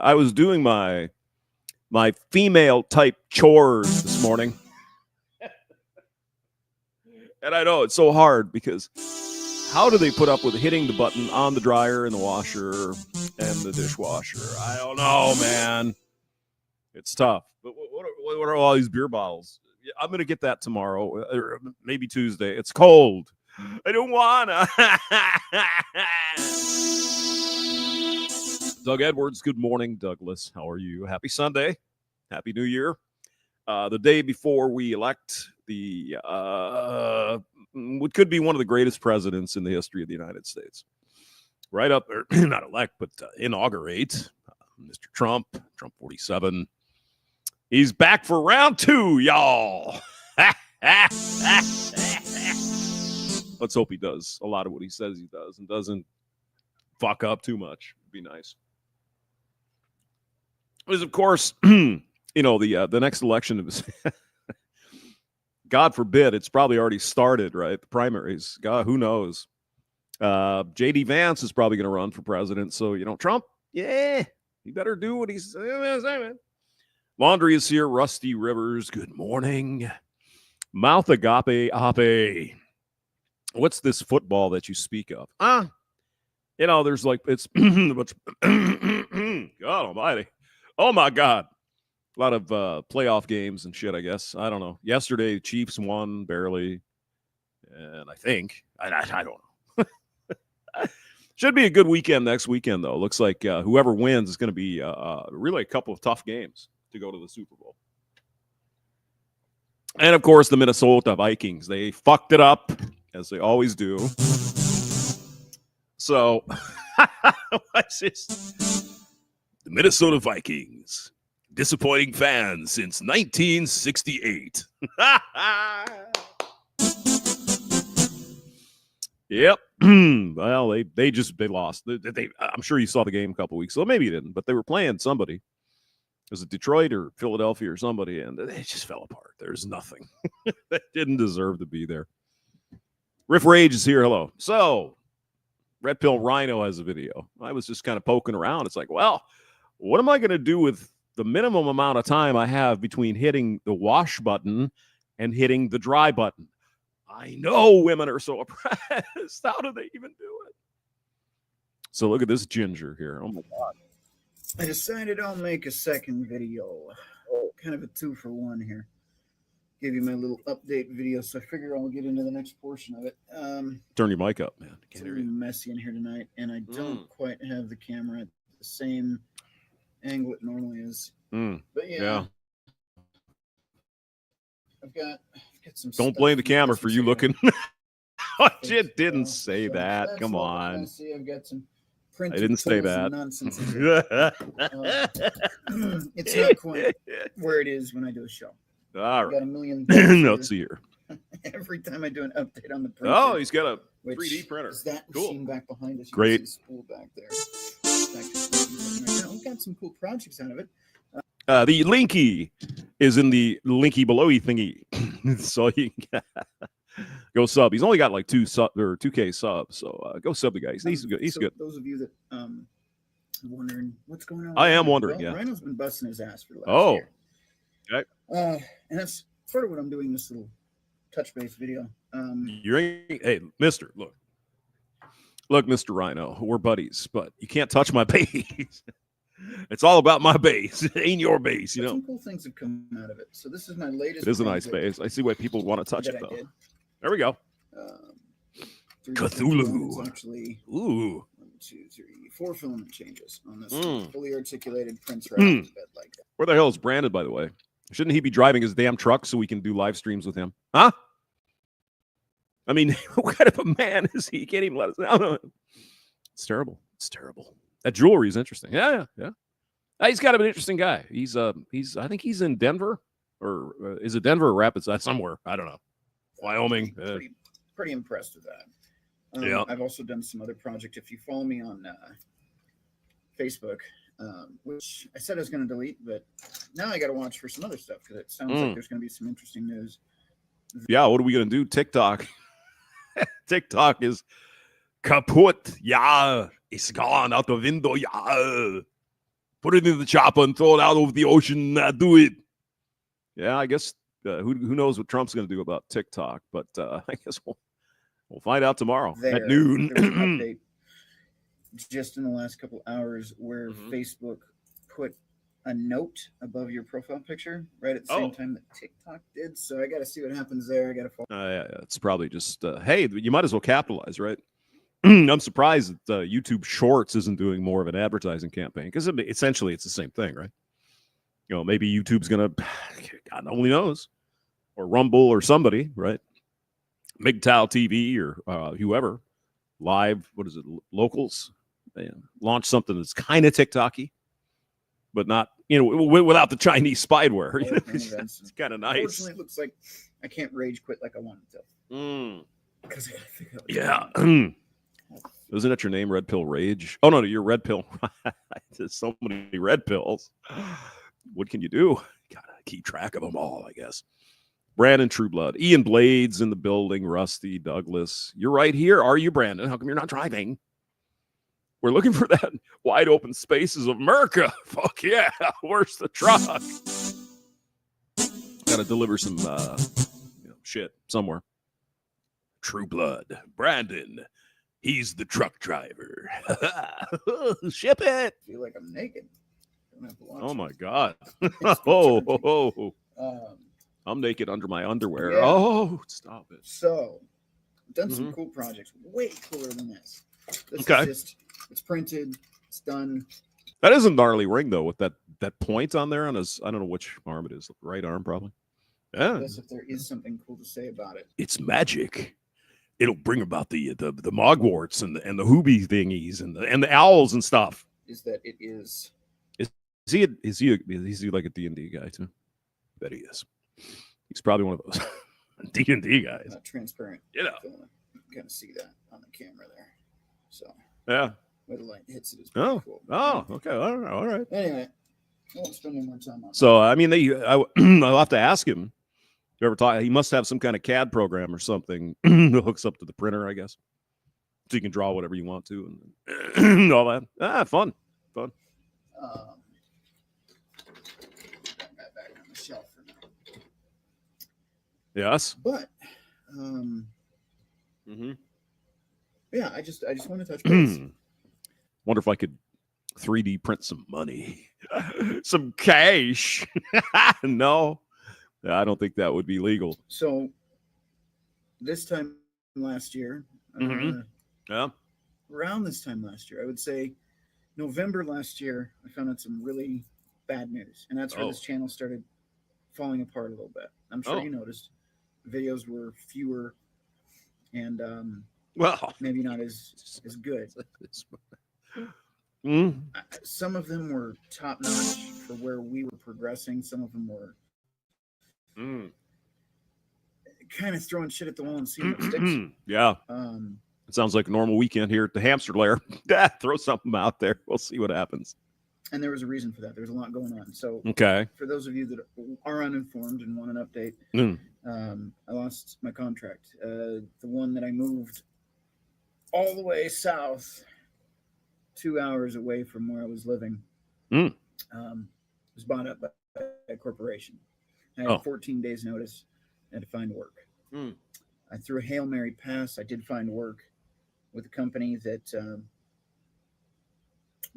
I was doing my female type chores this morning. And I know it's so hard because how do they put up with hitting the button on the dryer and the washer and the dishwasher? I don't know, man. It's tough. But what are all these beer bottles? I'm going to get that tomorrow, or maybe Tuesday. It's cold. I don't wanna. Doug Edwards, good morning, Douglas. How are you? Happy Sunday. Happy New Year. The day before we elect the what could be one of the greatest presidents in the history of the United States. Right up there, not elect, but inaugurate Mr. Trump 47. He's back for round 2, y'all. Let's hope he does a lot of what he says he does and doesn't fuck up too much. It'd be nice. Because, of course, the next election is God forbid, it's probably already started, right? The primaries. God, who knows? J.D. Vance is probably going to run for president. So, Trump, yeah, he better do what he's saying. Laundry is here. Rusty Rivers, good morning. Mouth agape. What's this football that you speak of? There's it's God almighty. Oh, my God. A lot of playoff games and shit, I guess. I don't know. Yesterday, Chiefs won barely. And I think. I don't know. Should be a good weekend next weekend, though. Looks like whoever wins is going to be really a couple of tough games to go to the Super Bowl. And, of course, the Minnesota Vikings. They fucked it up, as they always do. So, what's this? The Minnesota Vikings. Disappointing fans since 1968. Yep. Well, they lost. I'm sure you saw the game a couple weeks ago. Maybe you didn't, but they were playing somebody. Was it Detroit or Philadelphia or somebody? And they just fell apart. There's nothing. They didn't deserve to be there. Riff Rage is here. Hello. So, Red Pill Rhino has a video. I was just kind of poking around. It's like, well, what am I going to do with the minimum amount of time I have between hitting the wash button and hitting the dry button? I know women are so oppressed. How do they even do it? So look at this ginger here. Oh, my God. I decided I'll make a second video. Kind of a 2-for-1 here. Give you my little update video, so I figure I'll get into the next portion of it. Turn your mic up, man. It's a little messy in here tonight, and I don't quite have the camera at the same angle it normally is. But yeah. I've got some. Don't blame the camera for you looking. It didn't say that. Come on. I've got some. I didn't say that. It's not quite where it is when I do a show. All right. Got a million. Let's see here. Every time I do an update on the printer. Oh, he's got a 3D printer. Is that machine back behind us? Great. Spool back there. We've got some cool projects out of it. The linky is in the linky belowy thingy, so you can go sub. He's only got like 2K subs, so go sub the guy. He's good. He's good. Those of you that wondering what's going on, I am wondering. Yeah, Rhino's been busting his ass for the last year. Okay. And that's sort of what I'm doing this little touch base video. Hey, Mister, look, Mr. Rhino, we're buddies, but you can't touch my base. It's all about my base. It ain't your base, you know. Some cool things have come out of it. So this is my latest. It is a nice base. I see why people want to touch it, though. There we go. Cthulhu. Actually, 1, 2, 3, 4 filament changes on this fully articulated prints right off the bed like that. Where the hell is Brandon, by the way? Shouldn't he be driving his damn truck so we can do live streams with him? Huh? I mean, what kind of a man is he? He can't even let us know. It's terrible. It's terrible. That jewelry is interesting. Yeah. He's got to be an interesting guy. He's I think he's in Denver, or is it Denver or Rapids? Somewhere. I don't know. Wyoming. Pretty impressed with that. Yeah. I've also done some other project. If you follow me on Facebook, which I said I was going to delete, but now I got to watch for some other stuff because it sounds like there's going to be some interesting news. Yeah, what are we going to do? TikTok. TikTok is kaput. Yeah, it's gone out the window. Yeah. Put it in the chopper and throw it out over the ocean. Do it. Yeah, I guess who knows what Trump's going to do about TikTok, but I guess we'll find out tomorrow at noon. There was an update just in the last couple hours where Facebook put a note above your profile picture right at the same time that TikTok did. So I got to see what happens there. I got to follow. Yeah, it's probably just, hey, you might as well capitalize, right? I'm surprised that YouTube Shorts isn't doing more of an advertising campaign because essentially it's the same thing, right? You know, maybe YouTube's going to, God only knows, or Rumble or somebody, right? MGTOW TV or whoever, live, what is it, locals, launch something that's kind of TikTok-y, but not, without the Chinese spyware. It's kind of nice. Unfortunately, it looks like I can't rage quit like I wanted to. Because I gotta figure out Isn't that your name, Red Pill Rage? Oh, no, you're Red Pill. There's so many red pills. What can you do? Gotta keep track of them all, I guess. Brandon Trueblood. Ian Blades in the building. Rusty Douglas. You're right here. Are you, Brandon? How come you're not driving? We're looking for that wide open spaces of America. Fuck yeah. Where's the truck? Gotta deliver some shit somewhere. Trueblood. Brandon. He's the truck driver. Ship it. I feel like I'm naked. Don't have to watch oh, my God. I'm naked under my underwear. Yeah. Oh, stop it. So, I've done some cool projects. Way cooler than this. This is just, it's printed. It's done. That is a gnarly ring, though, with that point on there on his, I don't know which arm it is. Right arm, probably. Yeah. I guess if there is something cool to say about it. It's magic. It'll bring about the mogwarts and the hoobie thingies and the owls and stuff. Is that it is? Is he like a D&D guy too? I bet he is. He's probably one of those D&D guys. Not transparent. You know, you kind of see that on the camera there. So yeah, where the light hits it is pretty cool. Oh, okay, all right. Anyway, I won't spend any more time on that. So I mean, I'll have to ask him. You ever talk? He must have some kind of CAD program or something that hooks up to the printer, I guess, so you can draw whatever you want to and all that. Fun. Put that back on the shelf for now. Yes, but yeah, I just want to touch base. Wonder if I could 3D print some money, some cash. No. I don't think that would be legal. So, this time last year, around this time last year, I would say November last year, I found out some really bad news. And that's where this channel started falling apart a little bit. I'm sure you noticed. Videos were fewer and maybe not as good. Some of them were top notch for where we were progressing. Some of them were kind of throwing shit at the wall and seeing what sticks. Yeah. It sounds like a normal weekend here at the hamster lair. Throw something out there. We'll see what happens. And there was a reason for that. There was a lot going on. So for those of you that are uninformed and want an update, I lost my contract. The one that I moved all the way south, 2 hours away from where I was living, was bought up by a corporation. I had 14 days notice. I had to find work. I threw a Hail Mary pass. I did find work with a company that,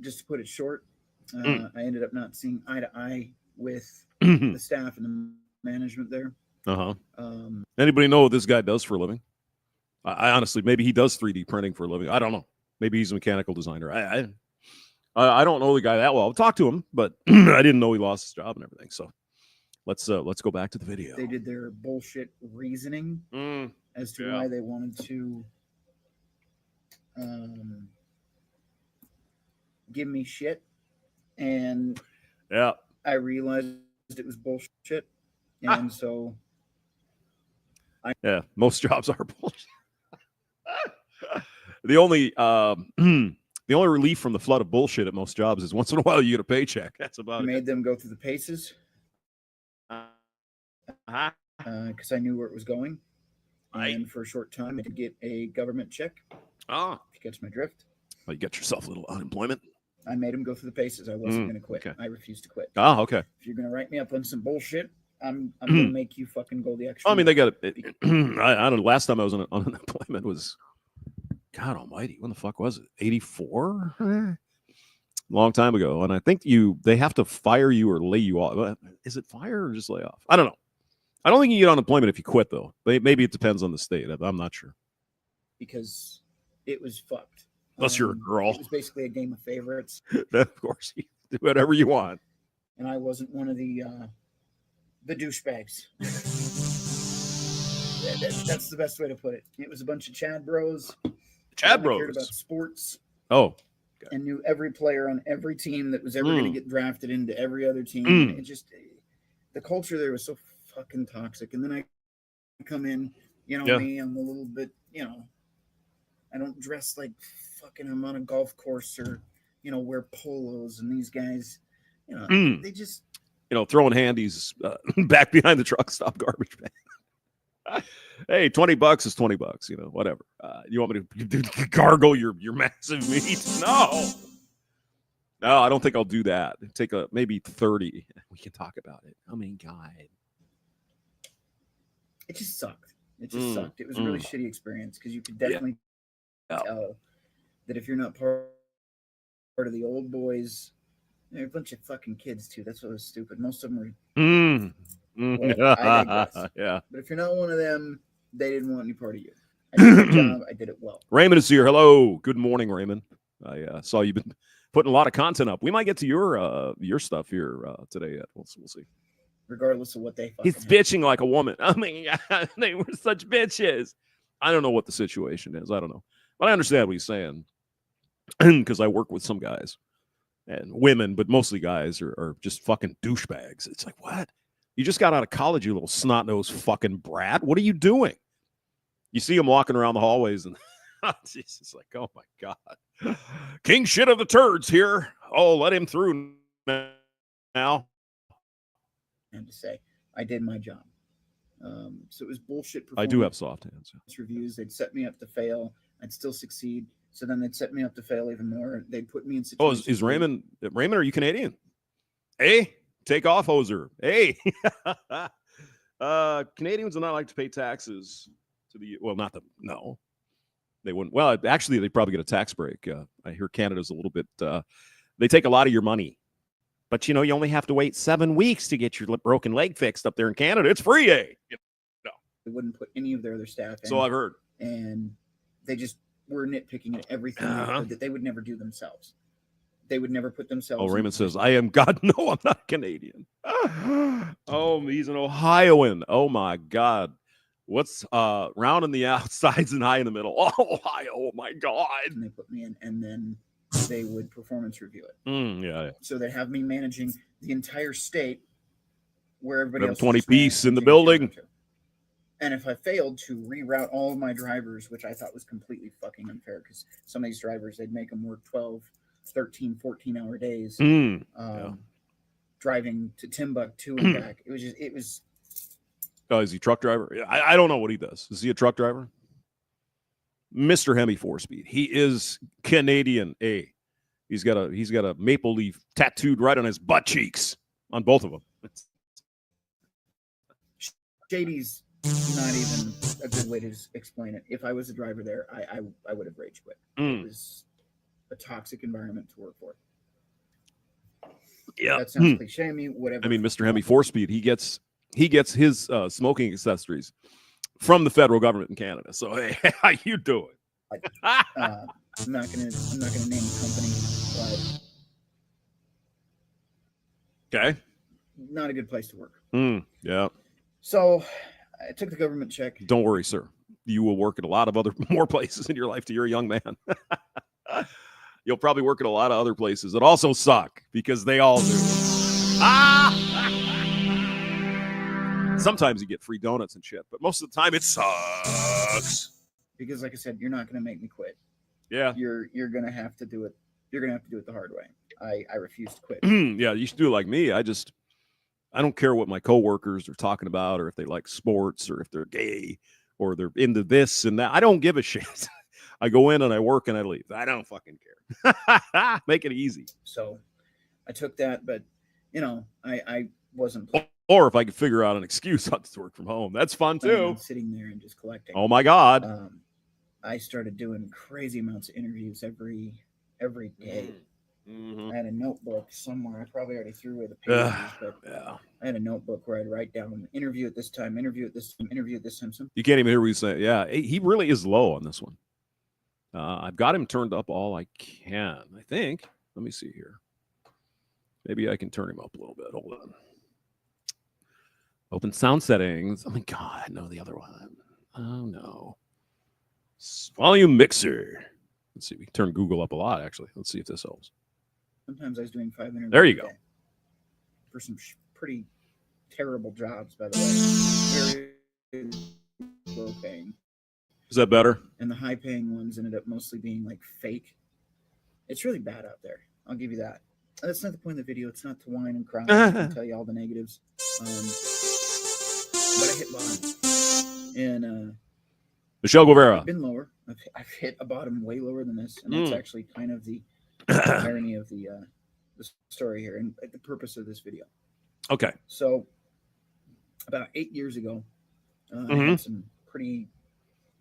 just to put it short, I ended up not seeing eye to eye with the staff and the management there. Anybody know what this guy does for a living? I honestly, maybe he does 3D printing for a living. I don't know. Maybe he's a mechanical designer. I don't know the guy that well. I'll talk to him, but I didn't know he lost his job and everything. So let's go back to the video. They did their bullshit reasoning as to why they wanted to give me shit, and I realized it was bullshit, and so most jobs are bullshit. The only relief from the flood of bullshit at most jobs is once in a while you get a paycheck. That's about it. Made them go through the paces. Because I knew where it was going. And for a short time, I could get a government check. If you catch my drift. Well, you got yourself a little unemployment. I made him go through the paces. I wasn't going to quit. Okay. I refused to quit. Oh, okay. If you're going to write me up on some bullshit, I'm going to make you fucking go the extra. I mean, they got it. I don't know. Last time I was on unemployment was, God Almighty, when the fuck was it? 84. Long time ago, and I think they have to fire you or lay you off. Is it fire or just lay off? I don't know. I don't think you get unemployment if you quit, though. Maybe it depends on the state. I'm not sure. Because it was fucked. Unless you're a girl. It was basically a game of favorites. Of course, you do whatever you want. And I wasn't one of the douchebags. That's the best way to put it. It was a bunch of Chad bros. Chad bros. Cared about sports. Oh. And knew every player on every team that was ever going to get drafted into every other team. It just, the culture there was so fucking toxic. And then I come in, me, I'm a little bit, I don't dress like fucking I'm on a golf course or, wear polos. And these guys, they just, throwing handies back behind the truck stop garbage bag. Hey, $20 is $20, whatever. You want me to gargle your massive meat? No, I don't think I'll do that. Take maybe 30. We can talk about it. I mean, God. It just sucked. It sucked. It was a really shitty experience because you could definitely tell that if you're not part of the old boys, they're a bunch of fucking kids too. That's what was stupid. Most of them were. Well, I digress. Yeah. But if you're not one of them, they didn't want any part of you. I did my job. I did it well. Raymond is here. Hello. Good morning, Raymond. I saw you've been putting a lot of content up. We might get to your stuff here today. We'll see. Regardless of what they he's bitching like a woman. I mean, they were such bitches. I don't know what the situation is. I don't know. But I understand what he's saying because I work with some guys and women, but mostly guys are just fucking douchebags. It's like, what? You just got out of college, you little snot-nosed fucking brat. What are you doing? You see him walking around the hallways and it's like, oh my God. King shit of the turds here. Oh, let him through now. And to say, I did my job. So it was bullshit. I do have soft hands. Reviews. They'd set me up to fail. I'd still succeed. So then they'd set me up to fail even more. They'd put me in situations. Oh, is Raymond, are you Canadian? Hey, take off, hoser. Hey. Canadians do not like to pay taxes to the, no. They wouldn't. Well, actually, they probably get a tax break. I hear Canada's a little bit, they take a lot of your money. But, you only have to wait 7 weeks to get your broken leg fixed up there in Canada. It's free, eh? No. They wouldn't put any of their other staff in. So I've heard. And they just were nitpicking at everything that they would never do themselves. They would never put themselves. Oh, Raymond says, I am God. No, I'm not Canadian. Oh, he's an Ohioan. Oh, my God. What's round on the outsides and high in the middle? Oh, Ohio. Oh, my God. And they put me in, and then they would performance review it. Yeah. So they have me managing the entire state where everybody else 20 piece in the building. And if I failed to reroute all of my drivers, which I thought was completely fucking unfair because some of these drivers, they'd make them work 12, 13, 14-hour days driving to Timbuktu and back. It was. Oh, is he a truck driver? I don't know what he does. Is he a truck driver? Mr. Hemi 4-speed. He is Canadian A. He's got a maple leaf tattooed right on his butt cheeks, on both of them. Shady's not even a good way to explain it. If I was a driver there, I would have rage quit. It was a toxic environment to work for. Yeah, that sounds cliche. Whatever. I mean, Mr. Hemi 4-speed. He gets his smoking accessories from the federal government in Canada. So hey, how you doing? I'm not gonna name the company, but okay, not a good place to work. Yeah. So I took the government check. Don't worry, sir. You will work at a lot of more places in your life. You're a young man. You'll probably work at a lot of other places that also suck because they all do. Sometimes you get free donuts and shit, but most of the time it sucks. Because, like I said, you're not going to make me quit. Yeah, you're going to have to do it. You're going to have to do it the hard way. I refuse to quit. Yeah, you should do it like me. I don't care what my coworkers are talking about, or if they like sports, or if they're gay, or they're into this and that. I don't give a shit. I go in and I work and I leave. I don't fucking care. Make it easy. So I took that, but I wasn't. Or if I could figure out an excuse not to work from home, that's fun too. Sitting there and just collecting. Oh my God. I started doing crazy amounts of interviews every day. Mm-hmm. I had a notebook somewhere. I probably already threw away the pages, but yeah. I had a notebook where I'd write down interview at this time, interview at this time, interview at this time. You can't even hear what he's saying. Yeah, he really is low on this one. I've got him turned up all I can, I think. Let me see here. Maybe I can turn him up a little bit. Hold on. Open sound settings. Oh my God, no, the other one. Oh no. Volume mixer. Let's see. We can turn Google up a lot, actually. Let's see if this helps. Sometimes I was doing 5 interviews. There you go. For some pretty terrible jobs, by the way. Very low paying. Is that better? And the high paying ones ended up mostly being like fake. It's really bad out there. I'll give you that. That's not the point of the video. It's not to whine and cry and tell you all the negatives. But I hit bottom. And Michelle Guevara. I've been lower. I've hit a bottom way lower than this. And that's actually kind of the irony of the story here and the purpose of this video. Okay. So about 8 years ago, I had some pretty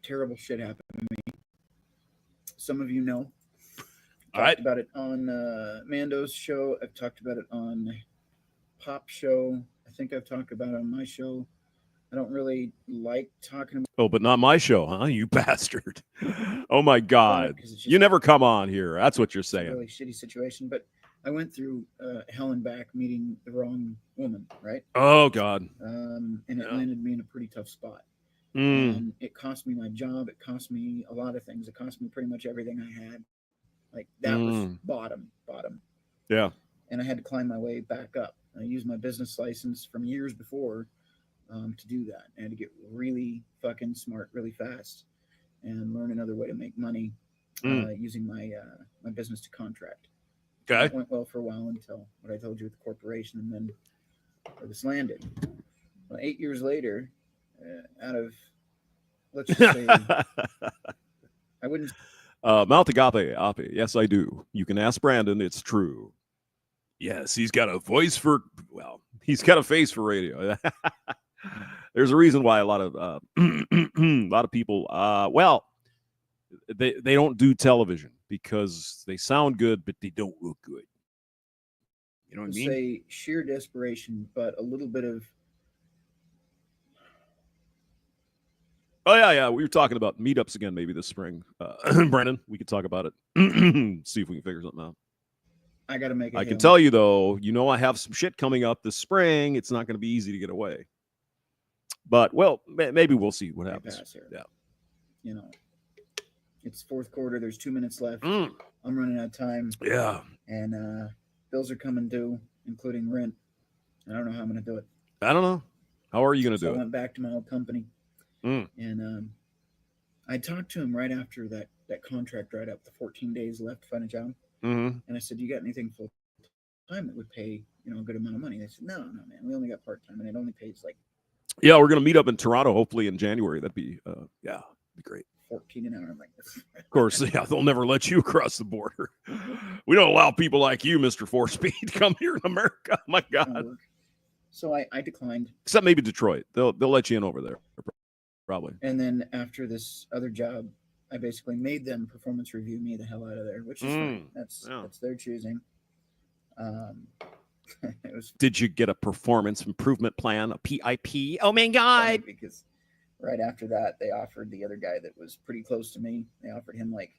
terrible shit happen to me. Some of you know. I've talked about it on Mando's show. I've talked about it on Pop's show. I think I've talked about it on my show. I don't really like talking about. Oh, but not my show, huh? You bastard. Oh my God. You never come on here. That's what you're saying. It's a really shitty situation, but I went through hell and back meeting the wrong woman, right? Oh God. And it landed me in a pretty tough spot. And it cost me my job. It cost me a lot of things. It cost me pretty much everything I had. Like that was bottom. Yeah. And I had to climb my way back up. I used my business license from years before to do that. I had to get really fucking smart really fast and learn another way to make money using my my business to contract. Okay. It went well for a while until what I told you with the corporation, and then where this landed. Well, 8 years later, out of, let's just say, I wouldn't. Mount Agape. Yes, I do. You can ask Brandon. It's true. Yes, he's got a voice for, well, he's got a face for radio. There's a reason why a lot of people, well, they don't do television because they sound good, but they don't look good. You know what I mean? Say sheer desperation, but a little bit of. Oh yeah. We were talking about meetups again, maybe this spring. Brennan, we could talk about it. See if we can figure something out. I got to make it. I can tell you though, I have some shit coming up this spring. It's not going to be easy to get away. But well, maybe we'll see what happens. Yeah. It's fourth quarter. There's 2 minutes left. I'm running out of time. Yeah. And bills are coming due, including rent. I don't know how I'm going to do it. I don't know. How are you going to do it? I went back to my old company. And I talked to him right after that contract dried up, the 14 days left to find a job. And I said, you got anything full time that would pay, a good amount of money? They said, no, man, we only got part time, and it only pays like. Yeah, we're going to meet up in Toronto, hopefully in January. That'd be, be great. 14 an hour. I'm like, of course, yeah, they'll never let you cross the border. We don't allow people like you, Mr. 4-Speed, to come here in America. Oh my God. So I declined. Except maybe Detroit. They'll let you in over there. Probably. And then after this other job, I basically made them performance review me the hell out of there, which is fine. That's their choosing. Did you get a performance improvement plan, a PIP? Oh my God! Because right after that, they offered the other guy that was pretty close to me. They offered him like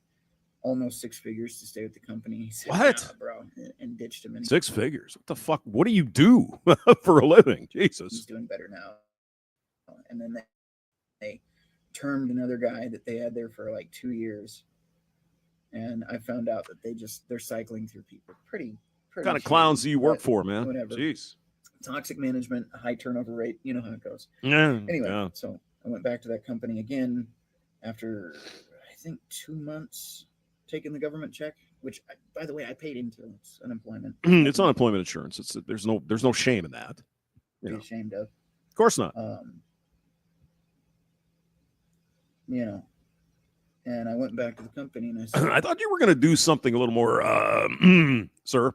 almost 6 figures to stay with the company. He said, what, nah, bro? And ditched him. 6 figures? What the fuck? What do you do for a living? Jesus. He's doing better now. And then they termed another guy that they had there for like 2 years, and I found out that they're cycling through people. Pretty what kind of clowns do you work for, man? Whatever. Jeez. Toxic management, high turnover rate. You know how it goes. Yeah. Anyway, so I went back to that company again after I think 2 months taking the government check, which by the way I paid into. It's unemployment. It's unemployment insurance. There's no shame in that. Be ashamed of. Of course not. And I went back to the company and I said, I thought you were going to do something a little more, sir, a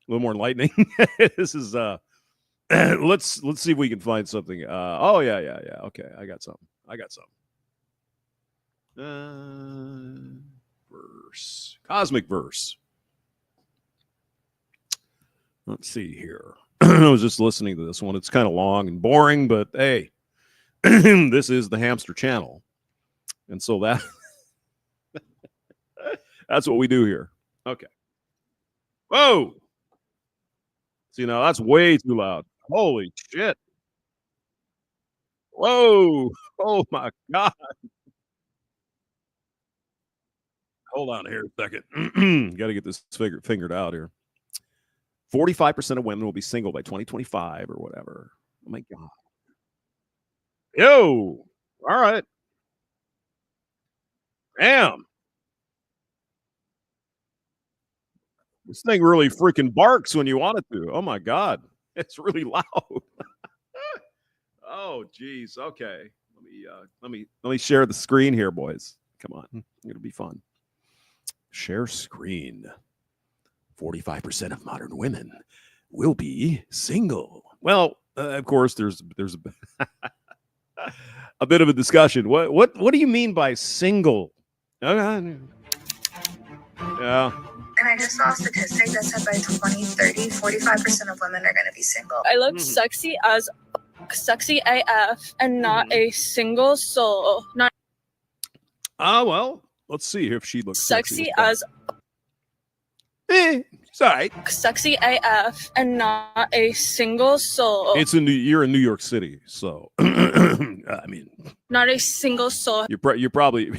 little more enlightening. This is, let's see if we can find something. Oh, yeah. Okay, I got something. Verse. Cosmic verse. Let's see here. I was just listening to this one. It's kind of long and boring, but hey, this is the Hamster Channel. And so that's what we do here. Okay. Whoa. See, now that's way too loud. Holy shit. Whoa. Oh, my God. Hold on here a second. Got to get this fingered out here. 45% of women will be single by 2025 or whatever. Oh, my God. Yo. All right. Damn. This thing really freaking barks when you want it to. Oh, my God. It's really loud. Oh, geez. Okay. Let me share the screen here, boys. Come on. It'll be fun. Share screen. 45% of modern women will be single. Well, of course, there's a bit of a discussion. What do you mean by single? Yeah. And I just saw a statistic that said by 2030, 45% of women are going to be single. I look sexy AF and not a single soul. Not well, let's see if she looks sexy as sorry. Sexy AF and not a single soul. You're in New York City, so I mean, not a single soul. You're probably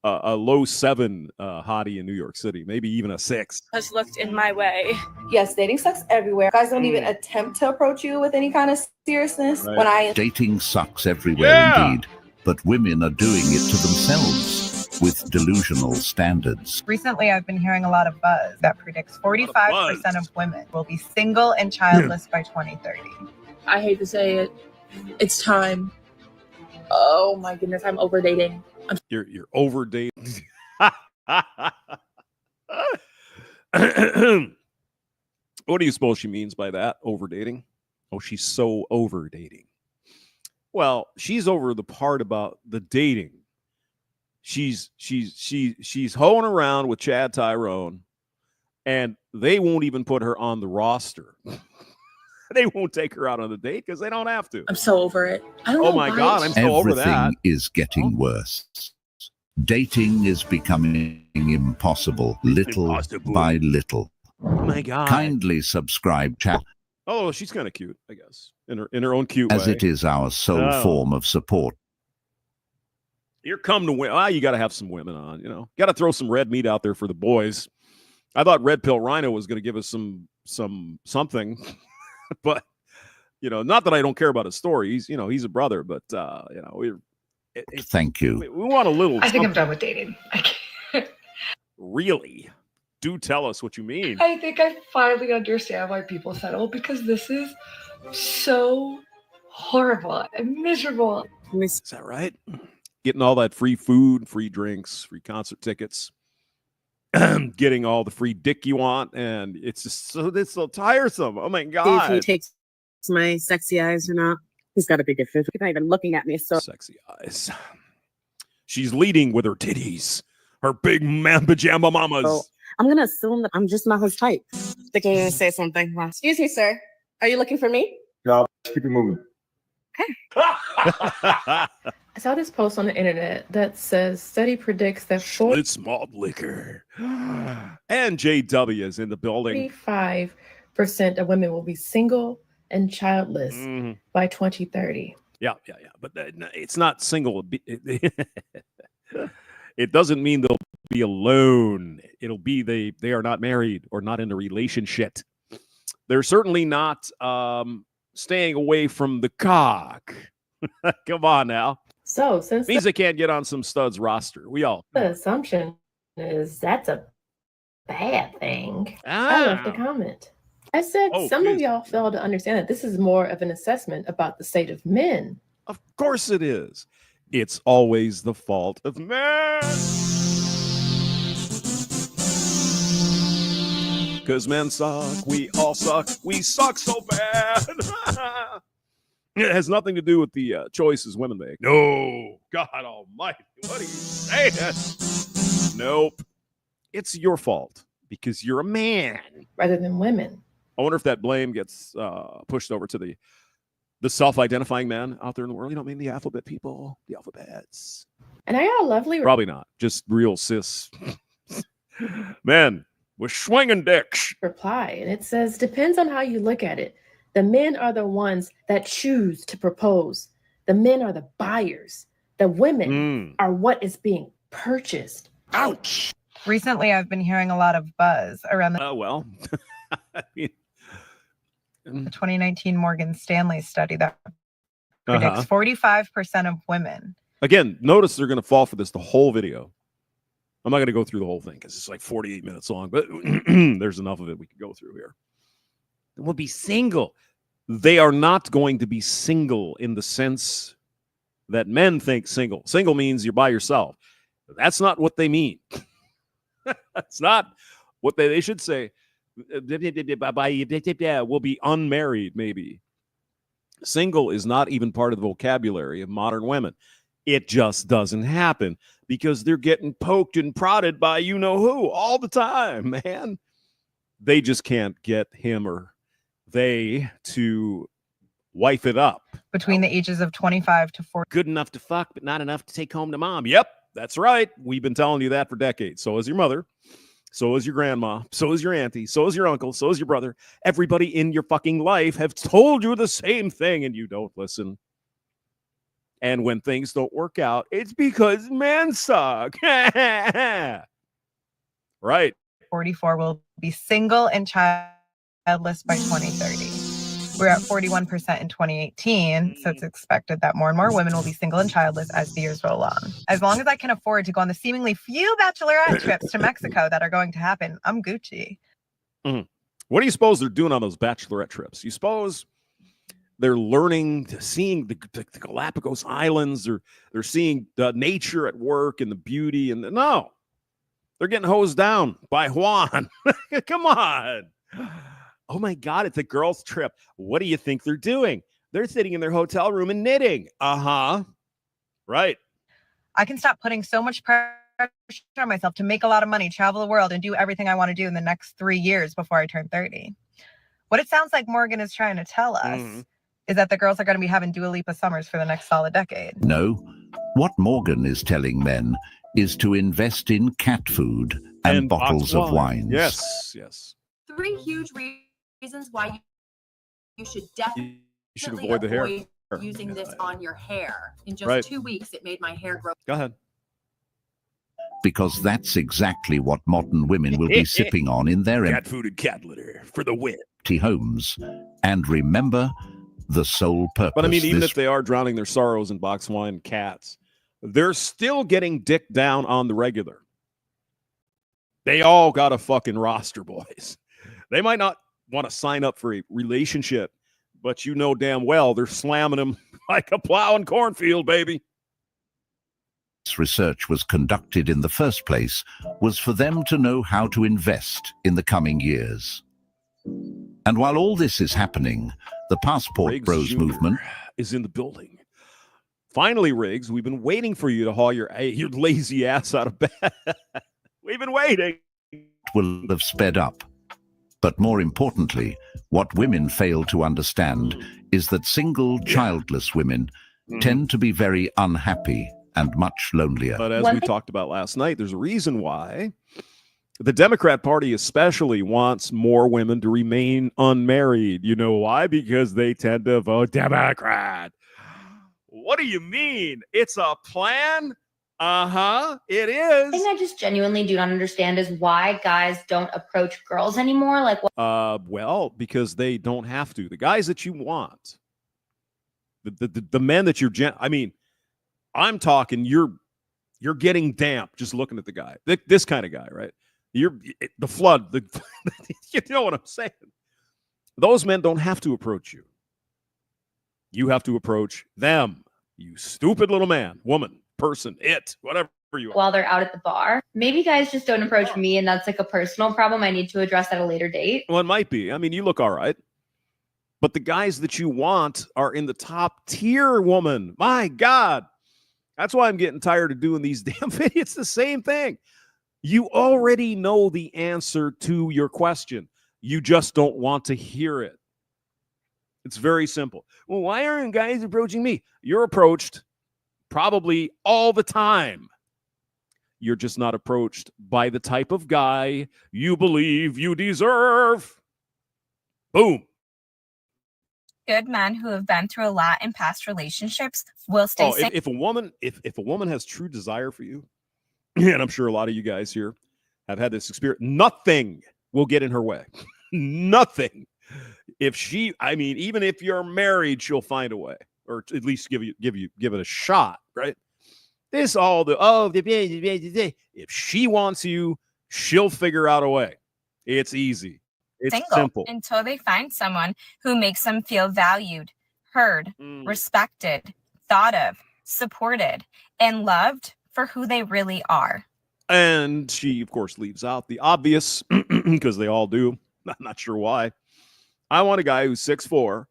a low 7 hottie in New York City, maybe even a 6. Has looked in my way. Yes, dating sucks everywhere. Guys don't even attempt to approach you with any kind of seriousness. Right. Dating sucks everywhere, indeed, but women are doing it to themselves with delusional standards. Recently, I've been hearing a lot of buzz that predicts 45% of women will be single and childless by 2030. I hate to say it. It's time. Oh my goodness, I'm over dating. You're over dating. What do you suppose she means by that? Over dating? Oh, she's so over dating. Well, she's over the part about the dating. She's hoeing around with Chad Tyrone, and they won't even put her on the roster. They won't take her out on the date because they don't have to. I'm so over it. Oh my God, I'm so over that. Everything is getting worse. Dating is becoming impossible, little by little. Oh my God. Kindly subscribe, chat. Oh, she's kind of cute, I guess, in her own cute way. As it is our sole form of support. Here come the women. You got to have some women on, you know. Got to throw some red meat out there for the boys. I thought Red Pill Rhino was going to give us something, but not that I don't care about his story. He's a brother, but thank you. We want a little. I think I'm done with dating. I can't. Really? Do tell us what you mean. I think I finally understand why people settle, because this is so horrible and miserable. Is that right? Getting all that free food, free drinks, free concert tickets, getting all the free dick you want, and it's so tiresome. Oh my God! See if he takes my sexy eyes or not. He's got a big fish. He's not even looking at me. So sexy eyes. She's leading with her titties, her big man pajama mamas. So I'm gonna assume that I'm just not his type. Think I'm gonna say something. Excuse me, sir. Are you looking for me? No, keep it moving. I saw this post on the internet that says study predicts that Schlitz malt liquor and JW is in the building. 45% of women will be single and childless by 2030. Yeah. But it's not single. It doesn't mean they'll be alone. It'll be they are not married or not in a relationship. They're certainly not staying away from the cock. Come on now. So since means they can't get on some stud's roster. The assumption is that's a bad thing. I left a comment. I said some of y'all fail to understand that this is more of an assessment about the state of men. Of course it is. It's always the fault of men. Because men suck. We all suck. We suck so bad. It has nothing to do with the choices women make. No. God almighty. What are you saying? Nope. It's your fault because you're a man. Rather than women. I wonder if that blame gets pushed over to the self-identifying men out there in the world. You know what I mean? The alphabet people, the alphabets. And I got a lovely... Probably not. Just real cis men with swinging dicks. reply. And it says, depends on how you look at it. The men are the ones that choose to propose. The men are the buyers. The women are what is being purchased. Ouch. Recently, I've been hearing a lot of buzz around the I mean, the 2019 Morgan Stanley study that predicts 45% of women. Again, notice they're going to fall for this the whole video. I'm not going to go through the whole thing because it's like 48 minutes long, but there's enough of it we could go through here. We'll be single. They are not going to be single in the sense that men think single. Single means you're by yourself. That's not what they mean. That's not what they should say. We'll be unmarried, maybe. Single is not even part of the vocabulary of modern women. It just doesn't happen because they're getting poked and prodded by you-know-who all the time, man. They just can't get him or they to wife it up. Between the ages of 25 to 40. Good enough to fuck, but not enough to take home to mom. Yep, that's right. We've been telling you that for decades. So is your mother. So is your grandma. So is your auntie. So is your uncle. So is your brother. Everybody in your fucking life have told you the same thing and you don't listen. And when things don't work out, it's because men suck. Right. 44 will be single and childless by 2030. We're at 41% in 2018, so it's expected that more and more women will be single and childless as the years roll on. As long as I can afford to go on the seemingly few bachelorette trips to Mexico that are going to happen, I'm Gucci. What do you suppose they're doing on those bachelorette trips? You suppose they're learning, seeing the Galapagos Islands, or they're seeing the nature at work and the beauty? And no, they're getting hosed down by Juan. Come on. Oh my God, it's a girls' trip. What do you think they're doing? They're sitting in their hotel room and knitting. Right. I can stop putting so much pressure on myself to make a lot of money, travel the world, and do everything I want to do in the next 3 years before I turn 30. What it sounds like Morgan is trying to tell us is that the girls are going to be having Dua Lipa summers for the next solid decade. No, what Morgan is telling men is to invest in cat food and bottles of wine. Yes. 3 huge reasons why you should definitely avoid the hair. Using this on your hair. In just 2 weeks, it made my hair grow. Go ahead. Because that's exactly what modern women will be sipping on in their cat food and cat litter for the win. Empty homes. And remember, the sole purpose. But I mean, even if they are drowning their sorrows in box wine and cats, they're still getting dick down on the regular. They all got a fucking roster, boys. They might not want to sign up for a relationship, but you know damn well they're slamming them like a plow in cornfield, baby. This research was conducted in the first place was for them to know how to invest in the coming years. And while all this is happening, the Passport Riggs Bros Jr. movement is in the building. Finally, Riggs, we've been waiting for you to haul your lazy ass out of bed. We've been waiting. Will have sped up. But more importantly, what women fail to understand is that single, childless women tend to be very unhappy and much lonelier. But as we talked about last night, there's a reason why the Democrat Party especially wants more women to remain unmarried. You know why? Because they tend to vote Democrat. What do you mean? It's a plan? It is. The thing I just genuinely do not understand is why guys don't approach girls anymore. Like, well, because they don't have to. The guys that you want, the men that you're, I mean, I'm talking, you're getting damp just looking at the guy. This kind of guy, right? The flood. You know what I'm saying? Those men don't have to approach you. You have to approach them. You stupid little man, woman, person, whatever you are. While they're out at the bar. Maybe guys just don't approach me, and that's like a personal problem I need to address at a later date. Well, it might be. I mean, you look all right. But the guys that you want are in the top tier, woman. My God. That's why I'm getting tired of doing these damn videos. It's the same thing. You already know the answer to your question. You just don't want to hear it. It's very simple. Well, why aren't guys approaching me? You're approached probably all the time. You're just not approached by the type of guy you believe you deserve. Boom. Good men who have been through a lot in past relationships will stay single. If a woman has true desire for you, and I'm sure a lot of you guys here have had this experience, nothing will get in her way. Nothing. Even if you're married, she'll find a way, or at least give it a shot, right? If she wants you, she'll figure out a way. It's easy. It's simple. Until they find someone who makes them feel valued, heard, respected, thought of, supported, and loved for who they really are. And she, of course, leaves out the obvious because they all do. I'm not sure why. I want a guy who's 6'4",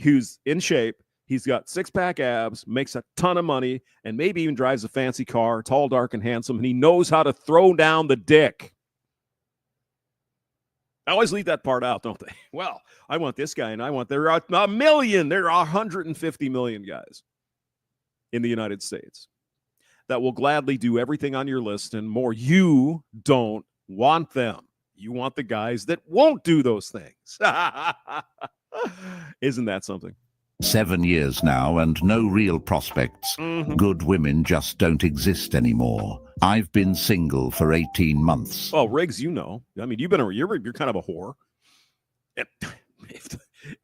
who's in shape. He's got six-pack abs, makes a ton of money, and maybe even drives a fancy car, tall, dark, and handsome, and he knows how to throw down the dick. I always leave that part out, don't they? Well, I want this guy, and there are a million. There are 150 million guys in the United States that will gladly do everything on your list and more. You don't want them. You want the guys that won't do those things. Isn't that something? 7 years now and no real prospects. Good women just don't exist anymore. I've been single for 18 months. Well, Riggs, you know. I mean, you're kind of a whore.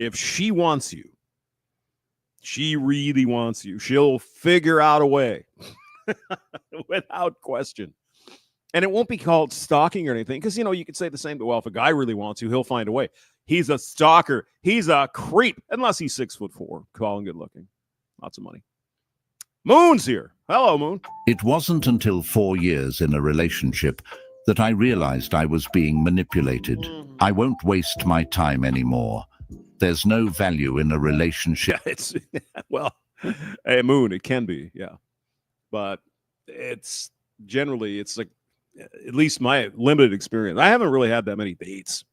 If she wants you, she really wants you, she'll figure out a way without question. And it won't be called stalking or anything because, you could say the same, but well, if a guy really wants you, he'll find a way. He's a stalker. He's a creep, unless he's 6'4", tall and good looking. Lots of money. Moon's here. Hello, Moon. It wasn't until 4 years in a relationship that I realized I was being manipulated. I won't waste my time anymore. There's no value in a relationship. Hey, Moon, it can be, yeah. But it's like, at least my limited experience. I haven't really had that many dates.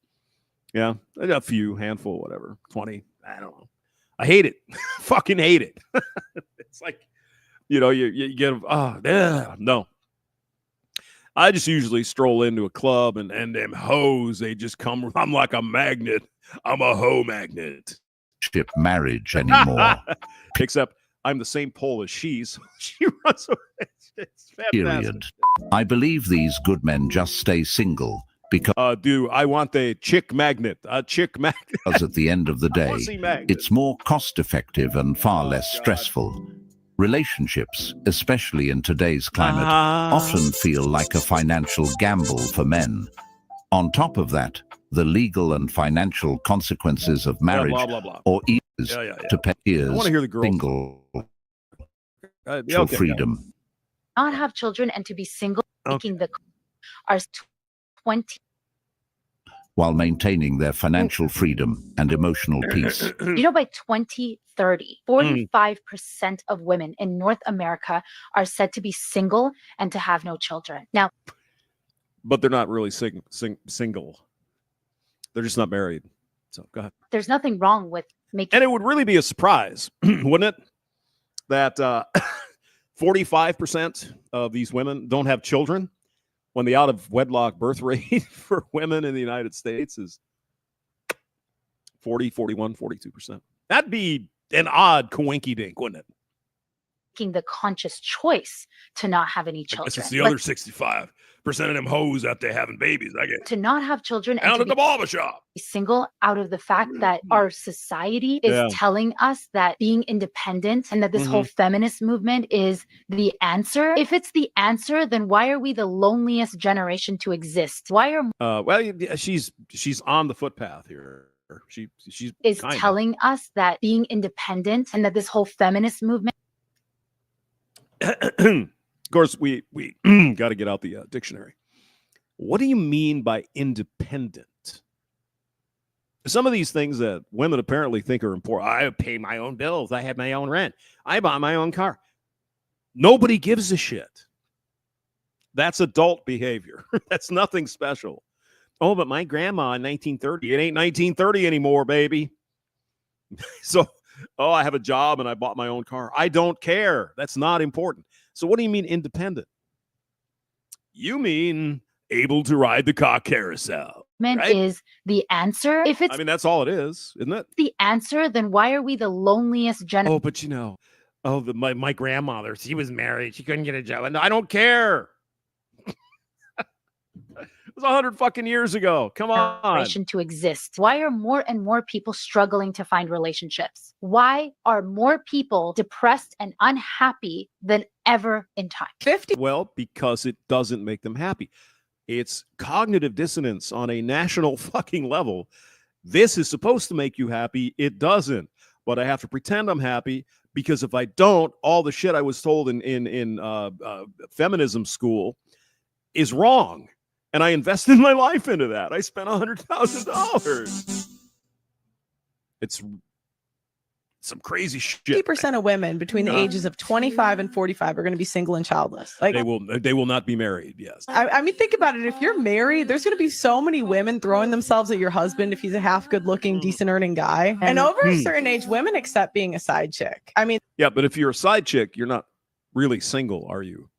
Yeah, a few, handful, whatever, 20. I don't know. I hate it. Fucking hate it. It's like, you get, no. I just usually stroll into a club and them hoes, they just come. I'm like a magnet. I'm a hoe magnet. Marriage anymore. Except I'm the same pole as she runs away. It's fantastic. Period. I believe these good men just stay single because I want a chick magnet. Because at the end of the day, it's more cost effective and far less stressful. Relationships, especially in today's climate, often feel like a financial gamble for men. On top of that, the legal and financial consequences of marriage or ease to pay is single freedom. Not have children and to be single, making the are 20 while maintaining their financial freedom and emotional peace. By 2030, 45% of women in North America are said to be single and to have no children. Now, but they're not really single. They're just not married. So go ahead. There's nothing wrong with making. And it would really be a surprise, wouldn't it? That 45% of these women don't have children when the out-of-wedlock birth rate for women in the United States is 40, 41, 42%. That'd be an odd coinky-dink, wouldn't it? Making the conscious choice to not have any children. It's the other 65% of them hoes out there having babies. I get to not have children and out to at the barber shop. Be single out of the fact that our society is telling us that being independent and that this whole feminist movement is the answer. If it's the answer, then why are we the loneliest generation to exist? Why are she's on the footpath here. She's telling us that being independent and that this whole feminist movement. of course, we got to get out the dictionary. What do you mean by independent? Some of these things that women apparently think are important. I pay my own bills. I have my own rent. I buy my own car. Nobody gives a shit. That's adult behavior. That's nothing special. Oh, but my grandma in 1930, it ain't 1930 anymore, baby. So, I have a job and I bought my own car. I don't care. That's not important. So what do you mean independent? You mean able to ride the car carousel. Right? Is the answer. If it's that's all it is, isn't it? the answer, then why are we the loneliest generation? Oh, but my grandmother, she was married. She couldn't get a job. And I don't care. It was 100 fucking years ago. Come on. To exist. Why are more and more people struggling to find relationships? Why are more people depressed and unhappy than ever in time? 50. Well, because it doesn't make them happy. It's cognitive dissonance on a national fucking level. This is supposed to make you happy. It doesn't. But I have to pretend I'm happy because if I don't, all the shit I was told in feminism school is wrong. And I invested my life into that. I spent $100,000. It's some crazy shit. 50% of women between the ages of 25 and 45 are going to be single and childless. Like they will not be married. Yes. I mean, think about it. If you're married, there's going to be so many women throwing themselves at your husband if he's a half good looking, decent earning guy. And over a certain age, women accept being a side chick. I mean, yeah, but if you're a side chick, you're not really single, are you?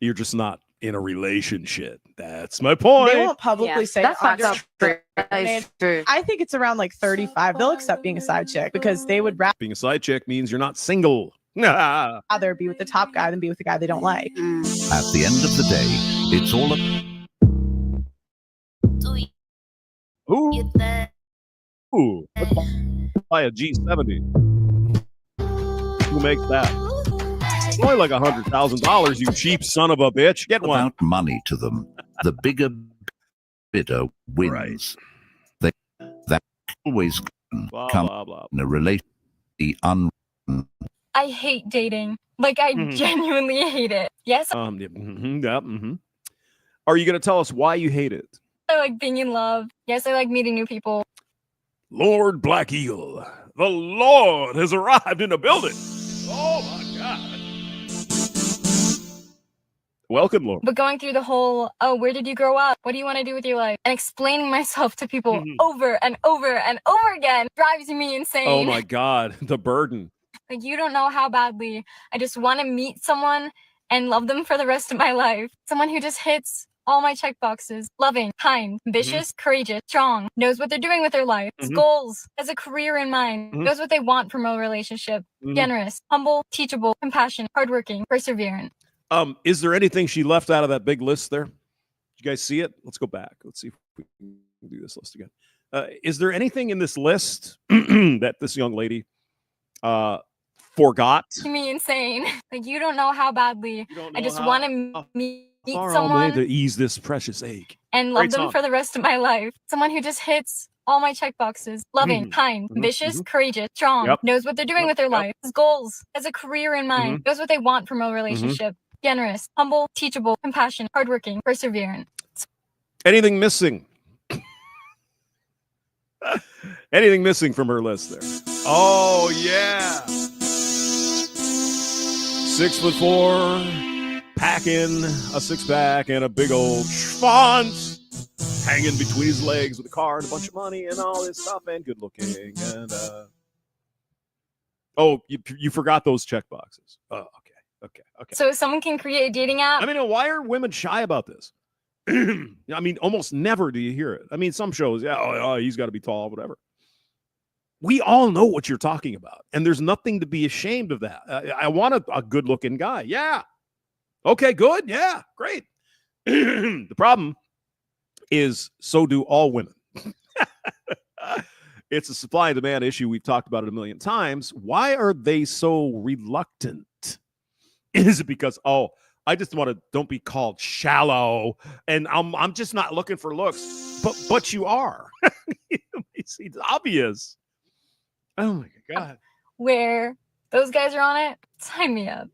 You're just not in a relationship. That's my point. They won't publicly say that's not true. I think it's around like 35. They'll accept being a side chick because they would rather being a side chick means you're not single. rather be with the top guy than be with the guy they don't like. At the end of the day, it's all Ooh, let's buy a G70. Who makes that? It's only like $100,000, you cheap son of a bitch. Get one. About money to them. The bigger bidder wins. That always come in a relation. I hate dating. Like, I genuinely hate it. Yes. Are you going to tell us why you hate it? I like being in love. Yes, I like meeting new people. Lord Black Eagle, the Lord has arrived in the building. Oh my God. Welcome, Lord. But going through the whole, where did you grow up? What do you want to do with your life? And explaining myself to people over and over and over again drives me insane. Oh my God, the burden. Like, you don't know how badly I just want to meet someone and love them for the rest of my life. Someone who just hits all my check boxes. Loving, kind, ambitious, courageous, strong, knows what they're doing with their life, has goals, has a career in mind, knows what they want from a relationship, generous, humble, teachable, compassionate, hardworking, perseverant. Is there anything she left out of that big list there? Did you guys see it? Let's go back. Let's see if we can do this list again. Is there anything in this list that this young lady forgot? Me insane. Like, you don't know how badly I just want to meet someone to ease this precious ache and love them for the rest of my life. Someone who just hits all my check boxes. Loving, kind, ambitious, courageous, strong, knows what they're doing with their life, has goals, has a career in mind, knows what they want from a relationship, generous, humble, teachable, compassionate, hardworking, perseverant. Anything missing? Anything missing from her list there? Oh, yeah. 6'4", packing a six-pack and a big old schwanz hanging between his legs with a car and a bunch of money and all this stuff and good looking. And you forgot those check boxes. Oh, okay. So someone can create a dating app. I mean, why are women shy about this? I mean, almost never do you hear it. I mean, some shows, he's got to be tall, whatever. We all know what you're talking about, and there's nothing to be ashamed of that. I want a good-looking guy. Yeah. Okay, good. Yeah, great. The problem is so do all women. It's a supply and demand issue. We've talked about it a million times. Why are they so reluctant? Is it because, I just don't be called shallow, and I'm just not looking for looks, but you are. It's obvious. Oh my God. Where those guys are on it, sign me up.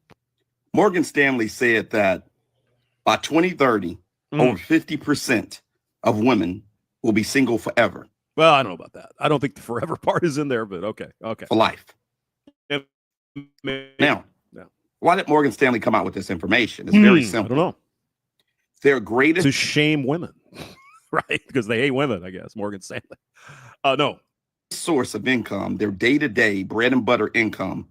Morgan Stanley said that by 2030, over 50% of women will be single forever. Well, I don't know about that. I don't think the forever part is in there, but okay. For life. Now, why did Morgan Stanley come out with this information? It's very simple. I don't know. Their greatest to shame women, right? Because they hate women, I guess. Morgan Stanley. No. Source of income, their day-to-day bread and butter income,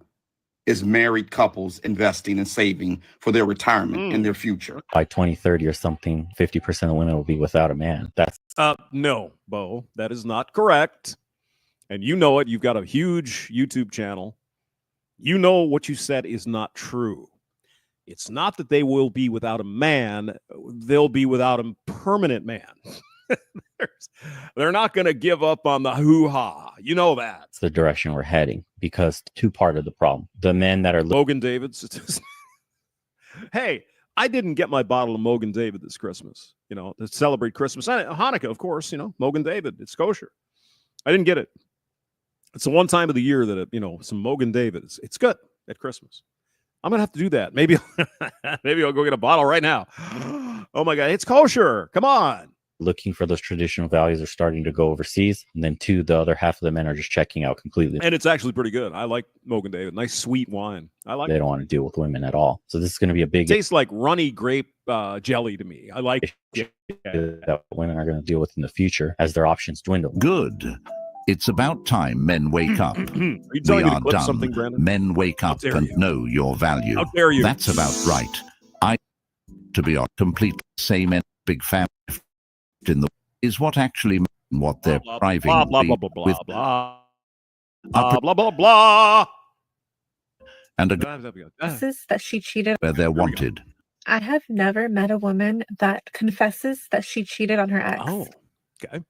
is married couples investing and saving for their retirement and their future. By 2030 or something, 50% of women will be without a man. That's no, Bo, that is not correct. And you know it. You've got a huge YouTube channel. You know what you said is not true. It's not that they will be without a man. They'll be without a permanent man. They're not going to give up on the hoo-ha. You know that. It's the direction we're heading, because two part of the problem. The men that are Mogan David's. Hey, I didn't get my bottle of Mogan David this Christmas, to celebrate Christmas. And Hanukkah, of course, Mogan David. It's kosher. I didn't get it. It's the one time of the year that, some Mogan David. It's good at Christmas. I'm going to have to do that. Maybe I'll go get a bottle right now. Oh, my God. It's kosher. Come on. Looking for those traditional values are starting to go overseas. And then two, the other half of the men are just checking out completely. And it's actually pretty good. I like Mogan David. Nice sweet wine. They don't want to deal with women at all. So this is going to be a big... It tastes like runny grape jelly to me. I like that women are going to deal with in the future as their options dwindle. Good. It's about time men wake up. We are done. Men wake up and know your value. How dare you? That's about right. To be on complete same big family in the is what actually what they're driving blah blah blah blah blah blah blah blah blah blah. And confesses that she cheated where they're wanted. I have never met a woman that confesses that she cheated on her ex. Oh, okay.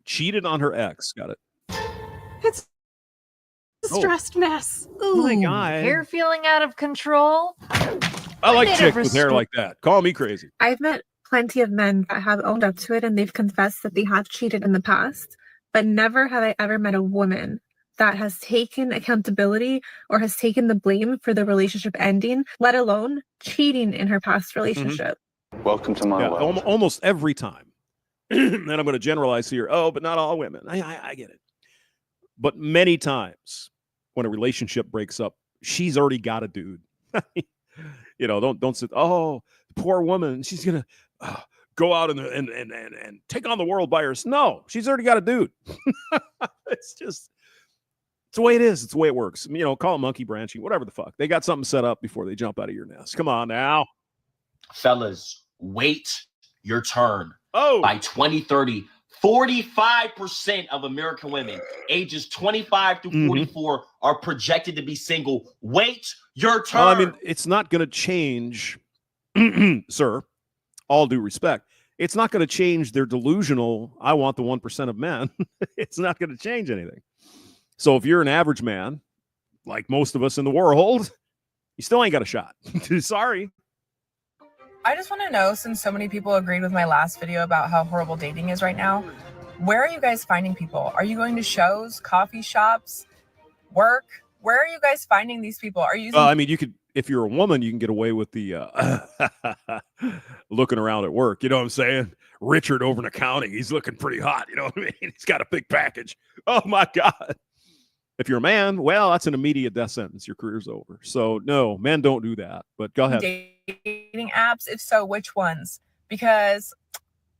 Cheated on her ex. Got it. It's a stressed mess. Ooh, oh my God. Hair feeling out of control. I like chicks with hair like that. Call me crazy. I've met plenty of men that have owned up to it and they've confessed that they have cheated in the past, but never have I ever met a woman that has taken accountability or has taken the blame for the relationship ending, let alone cheating in her past relationship. Welcome to my world. Almost every time. And I'm going to generalize here. Oh, but not all women. I get it. But many times when a relationship breaks up, she's already got a dude. Don't sit, oh, poor woman, she's going to go out and take on the world by herself. No, she's already got a dude. It's the way it is. It's the way it works. Call it monkey branching, whatever the fuck. They got something set up before they jump out of your nest. Come on now. Fellas, wait your turn. Oh. By 2030, 45% of American women ages 25 to 44 are projected to be single. Wait your turn. Well, I mean, it's not going to change, sir, all due respect. It's not going to change their delusional, I want the 1% of men. It's not going to change anything. So if you're an average man, like most of us in the world, you still ain't got a shot. Sorry. I just want to know, since so many people agreed with my last video about how horrible dating is right now, where are you guys finding people? Are you going to shows, coffee shops, work? Where are you guys finding these people? Are you? I mean, you could, if you're a woman, you can get away with the looking around at work. You know what I'm saying? Richard over in accounting, he's looking pretty hot. You know what I mean? He's got a big package. Oh my God. If you're a man, well, that's an immediate death sentence. Your career's over. So no, men don't do that. But go ahead. Dating apps? If so, which ones? Because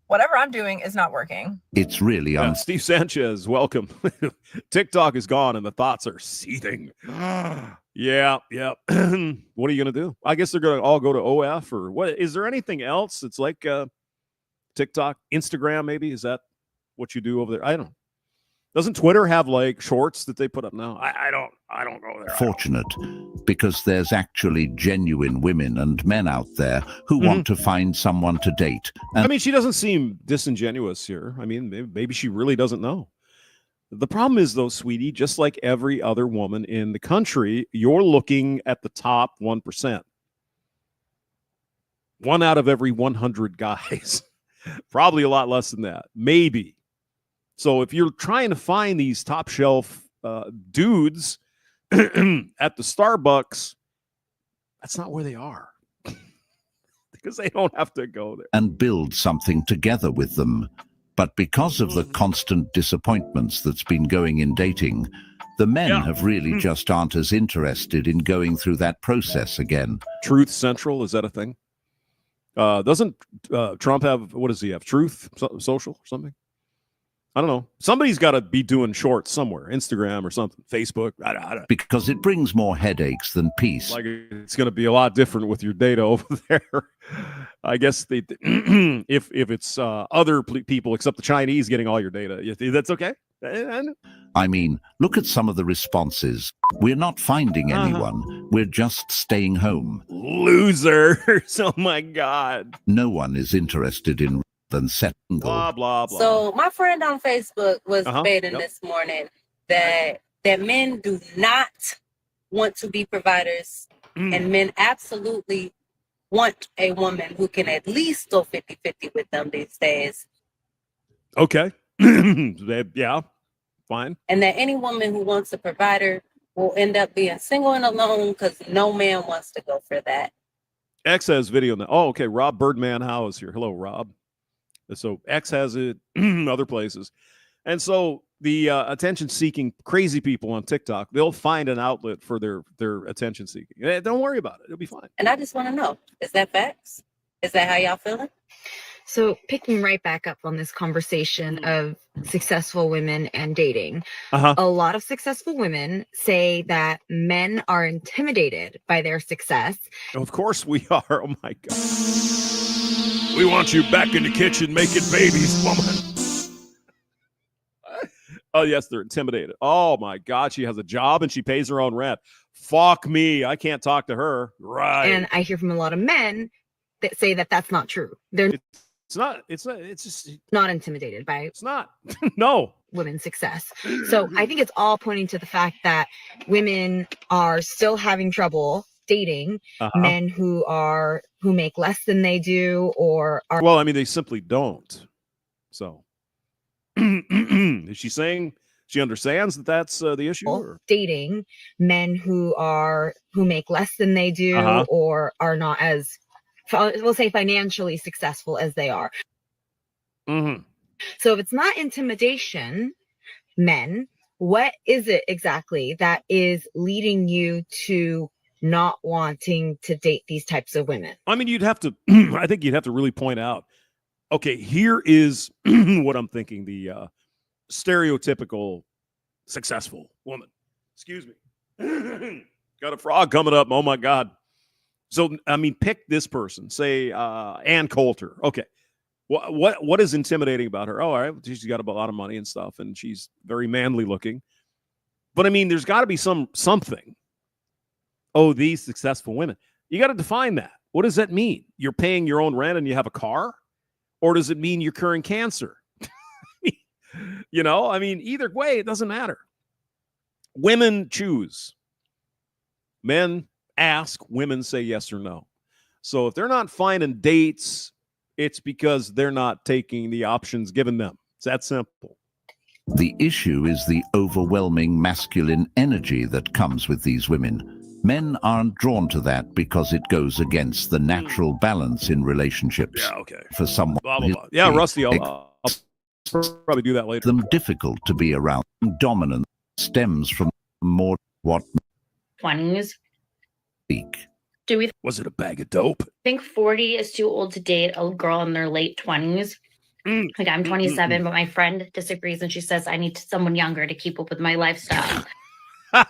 whatever I'm doing is not working. It's really Steve Sanchez, welcome. TikTok is gone and the thoughts are seething. Yeah. What are you gonna do? I guess they're gonna all go to OF or what? Is there anything else? It's like TikTok, Instagram, maybe. Is that what you do over there? I don't know. Doesn't Twitter have like shorts that they put up now? I don't go there. Fortunate, because there's actually genuine women and men out there who want to find someone to date. And I mean, she doesn't seem disingenuous here. I mean, maybe she really doesn't know. The problem is, though, sweetie, just like every other woman in the country, you're looking at the top 1%. 1 out of every 100 guys. Probably a lot less than that. Maybe. So if you're trying to find these top shelf dudes at the Starbucks, That's not where they are. Because they don't have to go there. And build something together with them. But because of the constant disappointments that's been going in dating, the men have really just aren't as interested in going through that process again. Truth Central, is that a thing? Doesn't Trump have, what does he have? Truth Social or something? I don't know. Somebody's got to be doing shorts somewhere, Instagram or something, Facebook. I don't. Because it brings more headaches than peace. Like it's going to be a lot different with your data over there. I guess they, if it's other people except the Chinese getting all your data, that's okay. I mean, look at some of the responses. We're not finding anyone. We're just staying home. Losers. Oh my God. No one is interested in than single. Blah, blah, blah. So my friend on Facebook was debating this morning that men do not want to be providers and men absolutely want a woman who can at least go 50-50 with them these days. Okay. Yeah, fine. And that any woman who wants a provider will end up being single and alone because no man wants to go for that. X has video now. Oh, okay. Rob Birdman Howe is here. Hello, Rob. So X has it, other places. And so the attention-seeking crazy people on TikTok, they'll find an outlet for their attention-seeking. Don't worry about it. It'll be fine. And I just want to know, is that facts? Is that how y'all feeling? So picking right back up on this conversation of successful women and dating, a lot of successful women say that men are intimidated by their success. Of course we are. Oh, my God. We want you back in the kitchen making babies, woman. Oh, yes, they're intimidated. Oh, my God. She has a job and she pays her own rent. Fuck me. I can't talk to her. Right. And I hear from a lot of men that say that that's not true. They're it's just not intimidated by no women's success. So I think it's all pointing to the fact that women are still having trouble dating men who make less than they do or are. Well, I mean, they simply don't. So is she saying she understands that that's the issue? Or? Dating men who make less than they do or are not as, we'll say, financially successful as they are. So if it's not intimidation, men, what is it exactly that is leading you to not wanting to date these types of women? I mean, you'd have to, I think you'd have to really point out, okay, here is what I'm thinking, the stereotypical successful woman. Excuse me. Got a frog coming up. Oh my God. So, I mean, pick this person, say Ann Coulter. Okay. What is intimidating about her? Oh, all right. She's got a lot of money and stuff, and she's very manly looking. But I mean, there's got to be something. Oh, these successful women. You got to define that. What does that mean? You're paying your own rent and you have a car? Or does it mean you're curing cancer? You know, I mean, either way, it doesn't matter. Women choose. Men ask, women say yes or no. So if they're not finding dates, it's because they're not taking the options given them. It's that simple. The issue is the overwhelming masculine energy that comes with these women. Men aren't drawn to that because it goes against the natural balance in relationships. Yeah, okay. For someone, blah, blah, blah. Yeah, Rusty, I'll probably do that later. Them difficult to be around. Dominance stems from more what 20s. Speak. Do we Was it a bag of dope? think 40 is too old to date a girl in their late 20s? Like I'm 27, but my friend disagrees and she says I need someone younger to keep up with my lifestyle. But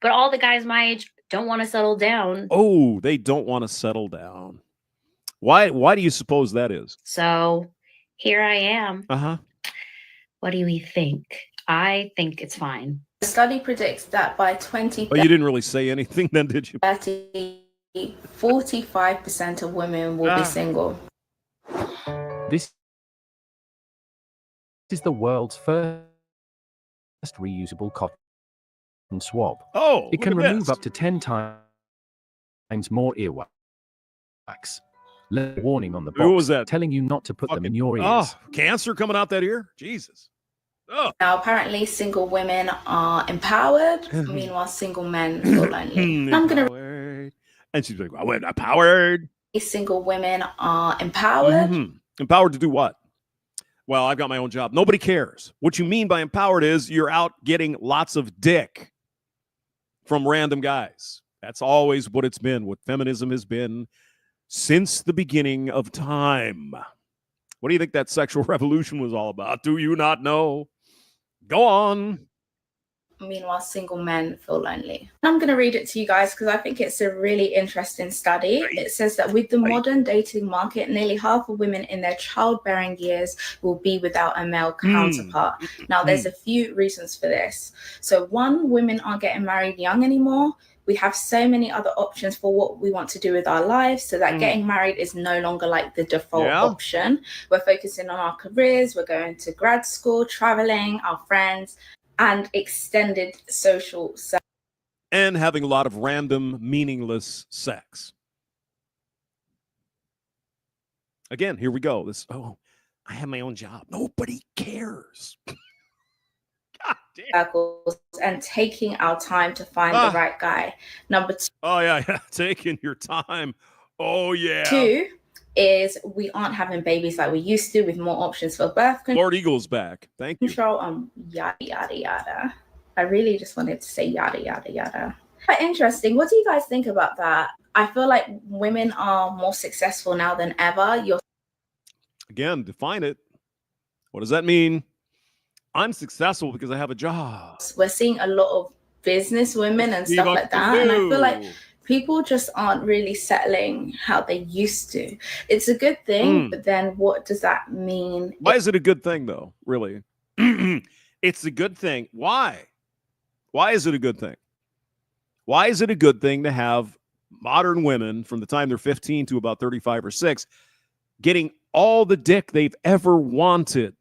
all the guys my age don't want to settle down. Oh, they don't want to settle down. Why do you suppose that is? So here I am. Uh-huh. What do we think? I think it's fine. The study predicts that by 2030, Oh, you didn't really say anything then, did you? 45% of women will be single. This is the world's first reusable cotton swab. Oh, it can look at remove this. up to 10 times more earwax. Warning on the box Who was that? telling you not to put them in your ears. Oh, cancer coming out that ear? Jesus. Now, apparently, single women are empowered. Meanwhile, single men feel lonely. I'm going to. And she's like, well, we're not empowered. Single women are empowered. Empowered to do what? Well, I've got my own job. Nobody cares. What you mean by empowered is you're out getting lots of dick from random guys. That's always what it's been, what feminism has been since the beginning of time. What do you think that sexual revolution was all about? Do you not know? Go on. Meanwhile, single men feel lonely. I'm going to read it to you guys because I think it's a really interesting study. It says that with the modern dating market, nearly half of women in their childbearing years will be without a male counterpart. Now, there's a few reasons for this. So one, women aren't getting married young anymore. We have so many other options for what we want to do with our lives, so that getting married is no longer like the default option. We're focusing on our careers, we're going to grad school, traveling, our friends, and extended social sex. And having a lot of random, meaningless sex. Again, here we go. I have my own job. Nobody cares. Circles and taking our time to find the right guy. Number two. Oh, yeah. Taking your time. Oh, yeah. Two is we aren't having babies like we used to, with more options for birth control. Lord Eagle's back. Thank you. Yada, yada, yada. I really just wanted to say yada, yada, yada. Quite interesting. What do you guys think about that? I feel like women are more successful now than ever. Again, define it. What does that mean? I'm successful because I have a job. We're seeing a lot of business women and stuff like that. And I feel like people just aren't really settling how they used to. It's a good thing, but then what does that mean? Why is it a good thing, though, really? It's a good thing. Why? Why is it a good thing? Why is it a good thing to have modern women from the time they're 15 to about 35 or 6 getting all the dick they've ever wanted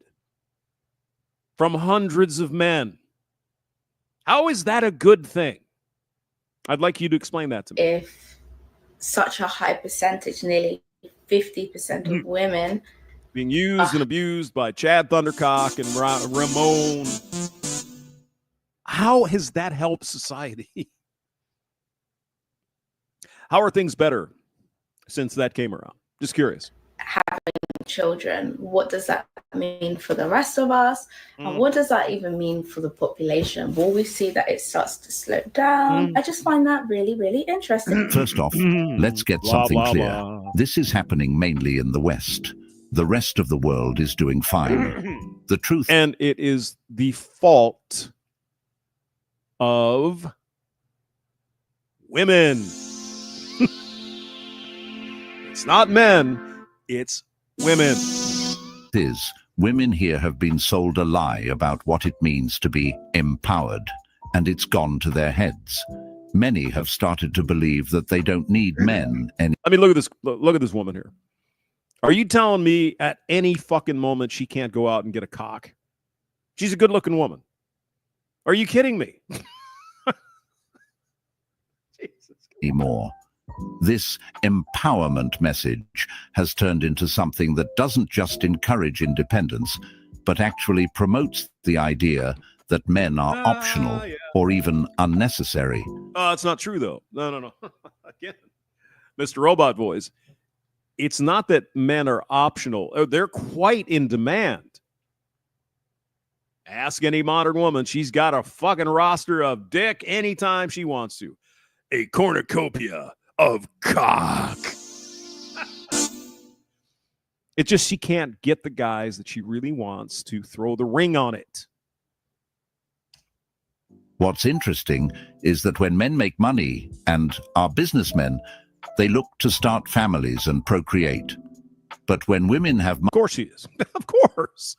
from hundreds of men? How is that a good thing? I'd like you to explain that to me. If such a high percentage, nearly 50% of women, being used and abused by Chad Thundercock and Ramon, how has that helped society? How are things better since that came around? Just curious. having children, what does that mean for the rest of us? And what does that even mean for the population? Will we see that it starts to slow down? I just find that really, really interesting. First off, let's get something clear. This is happening mainly in the West. The rest of the world is doing fine. The truth... And it is the fault of women. It's not men, it's women. Women here have been sold a lie about what it means to be empowered, and it's gone to their heads. Many have started to believe that they don't need men any... I mean, look at this woman here. Are you telling me at any fucking moment she can't go out and get a cock? She's a good-looking woman. Are you kidding me? Anymore. This empowerment message has turned into something that doesn't just encourage independence, but actually promotes the idea that men are optional or even unnecessary. It's not true, though. No. Again, Mr. Robot Voice, it's not that men are optional. They're quite in demand. Ask any modern woman. She's got a fucking roster of dick anytime she wants to. A cornucopia of cock. It's just she can't get the guys that she really wants to throw the ring on it. What's interesting is that when men make money and are businessmen, they look to start families and procreate. But when women have... Of course she is. Of course.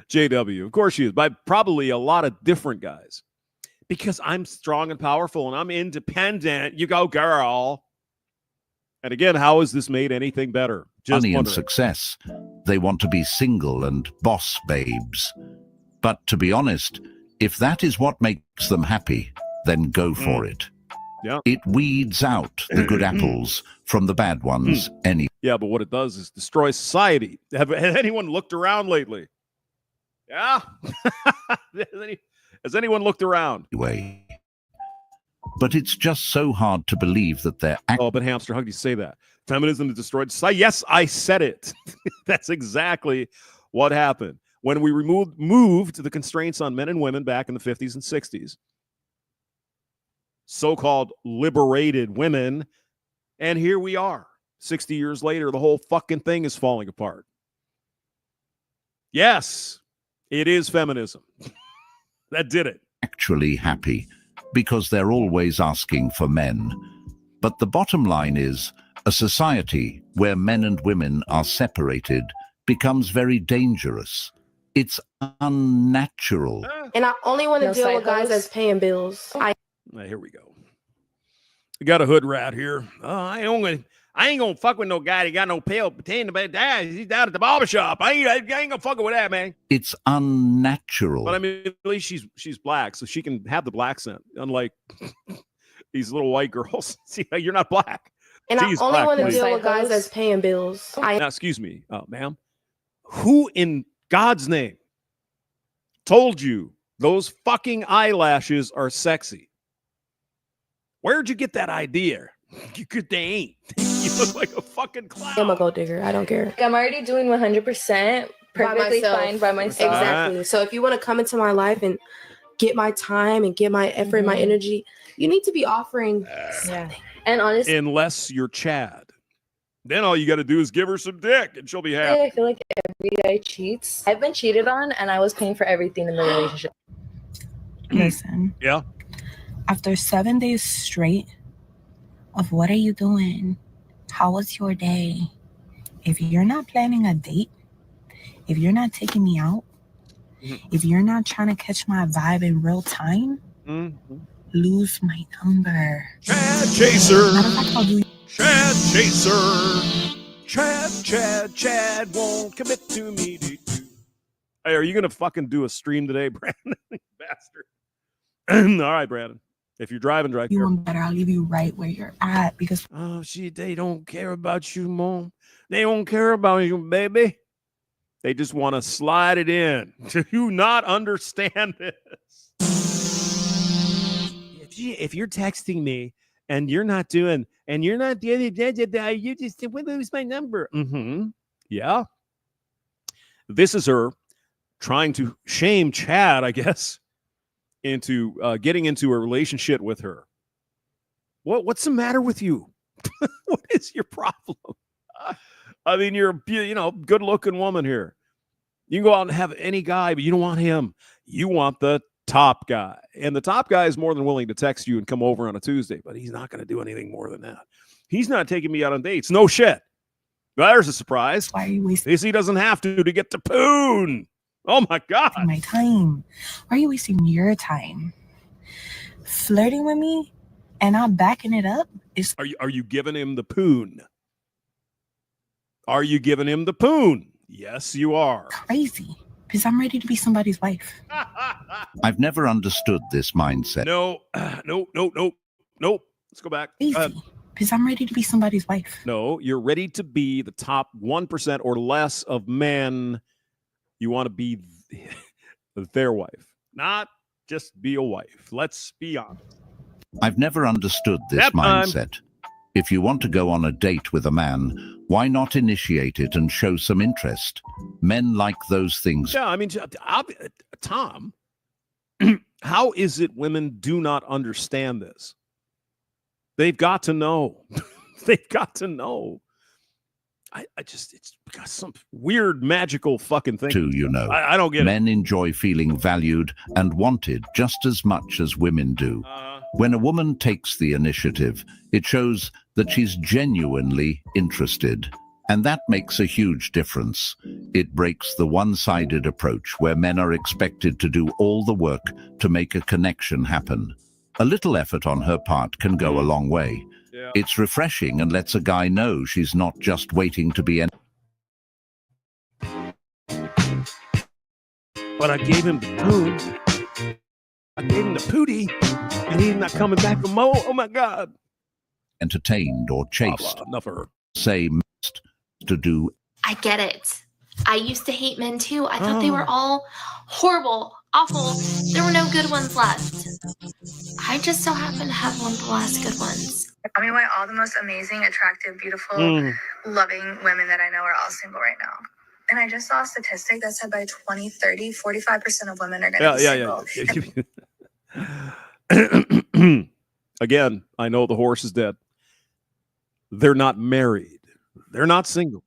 JW, of course she is. By probably a lot of different guys. Because I'm strong and powerful and I'm independent. You go, girl. And again, how has this made anything better? Just money and success. They want to be single and boss babes. But to be honest, if that is what makes them happy, then go for it. Yeah. It weeds out the good apples from the bad ones anyway. Yeah, but what it does is destroy society. Have anyone looked around lately? Yeah. Has anyone looked around? Way. But it's just so hard to believe that they're Oh, but Hamster, how could you say that? Feminism has destroyed society. Yes, I said it. That's exactly what happened. When we moved the constraints on men and women back in the 50s and 60s, so-called liberated women, and here we are. 60 years later, the whole fucking thing is falling apart. Yes, it is feminism. That did it. actually happy because they're always asking for men. But the bottom line is, a society where men and women are separated becomes very dangerous. It's unnatural. And I only want to deal with guys that's paying bills. Here we go. We got a hood rat here. I ain't gonna fuck with no guy that got no pale pretending about that. He's down at the barber shop. I ain't gonna fuck with that, man. It's unnatural. But I mean, at least she's black, so she can have the black scent, unlike these little white girls. See, you're not black. And She's I only black, want to please. deal with guys that's paying bills. Now, excuse me, ma'am. Who in God's name told you those fucking eyelashes are sexy? Where'd you get that idea? They ain't. You look like a fucking clown. I'm a gold digger. I don't care. I'm already doing 100% perfectly fine by myself. Exactly. So if you want to come into my life and get my time and get my effort and my energy, you need to be offering something. And honestly, unless you're Chad, then all you got to do is give her some dick and she'll be happy. I feel like every guy cheats. I've been cheated on and I was paying for everything in the relationship. Listen. Yeah. After 7 days straight of what are you doing? How was your day? If you're not planning a date, if you're not taking me out, if you're not trying to catch my vibe in real time, lose my number. Chad Chaser. Chad Chaser. Chad won't commit to me. Hey, are you going to fucking do a stream today, Brandon? Bastard. All right, Brandon. If you're driving, drive You careful. want better, I'll leave you right where you're at because They don't care about you, Mom. They don't care about you, baby. They just want to slide it in. Do you not understand this? If you're texting me and you're not doing, and you're not doing, you just lose my number. Yeah. This is her trying to shame Chad, I guess, into getting into a relationship with her. What's the matter with you? What is your problem? I mean, you're a good-looking woman here. You can go out and have any guy, but you don't want him. You want the top guy. And the top guy is more than willing to text you and come over on a Tuesday, but he's not going to do anything more than that. He's not taking me out on dates. No shit. There's a surprise. Why are you wasting he doesn't have to get the poon. Oh my God. my time? Why are you wasting your time? Flirting with me and I'm backing it up is Are you giving him the poon? Are you giving him the poon? Yes, you are. crazy because I'm ready to be somebody's wife. I've never understood this mindset. No. Let's go back. Because I'm ready to be somebody's wife. No, you're ready to be the top 1% or less of men. You want to be their wife, not just be a wife. Let's be honest. I've never understood this Yep, mindset. If you want to go on a date with a man, why not initiate it and show some interest? Men like those things. Yeah, I mean, Tom, how is it women do not understand this? They've got to know. They've got to know. It's got some weird magical fucking thing. Too, you know. I don't get it. Men enjoy feeling valued and wanted just as much as women do. When a woman takes the initiative, it shows that she's genuinely interested. And that makes a huge difference. It breaks the one-sided approach where men are expected to do all the work to make a connection happen. A little effort on her part can go a long way. Yeah. It's refreshing and lets a guy know she's not just waiting to be But I gave him the poon. I gave him the pootie, and he's not coming back for more. Oh my God. entertained or chased. Enough of her. Say must to do. I get it. I used to hate men too. I thought they were all horrible, awful. There were no good ones left. I just so happen to have one of the last good ones. I mean, why all the most amazing, attractive, beautiful, loving women that I know are all single right now. And I just saw a statistic that said by 2030, 45% of women are going to be single. Again, I know the horse is dead. They're not married. They're not single.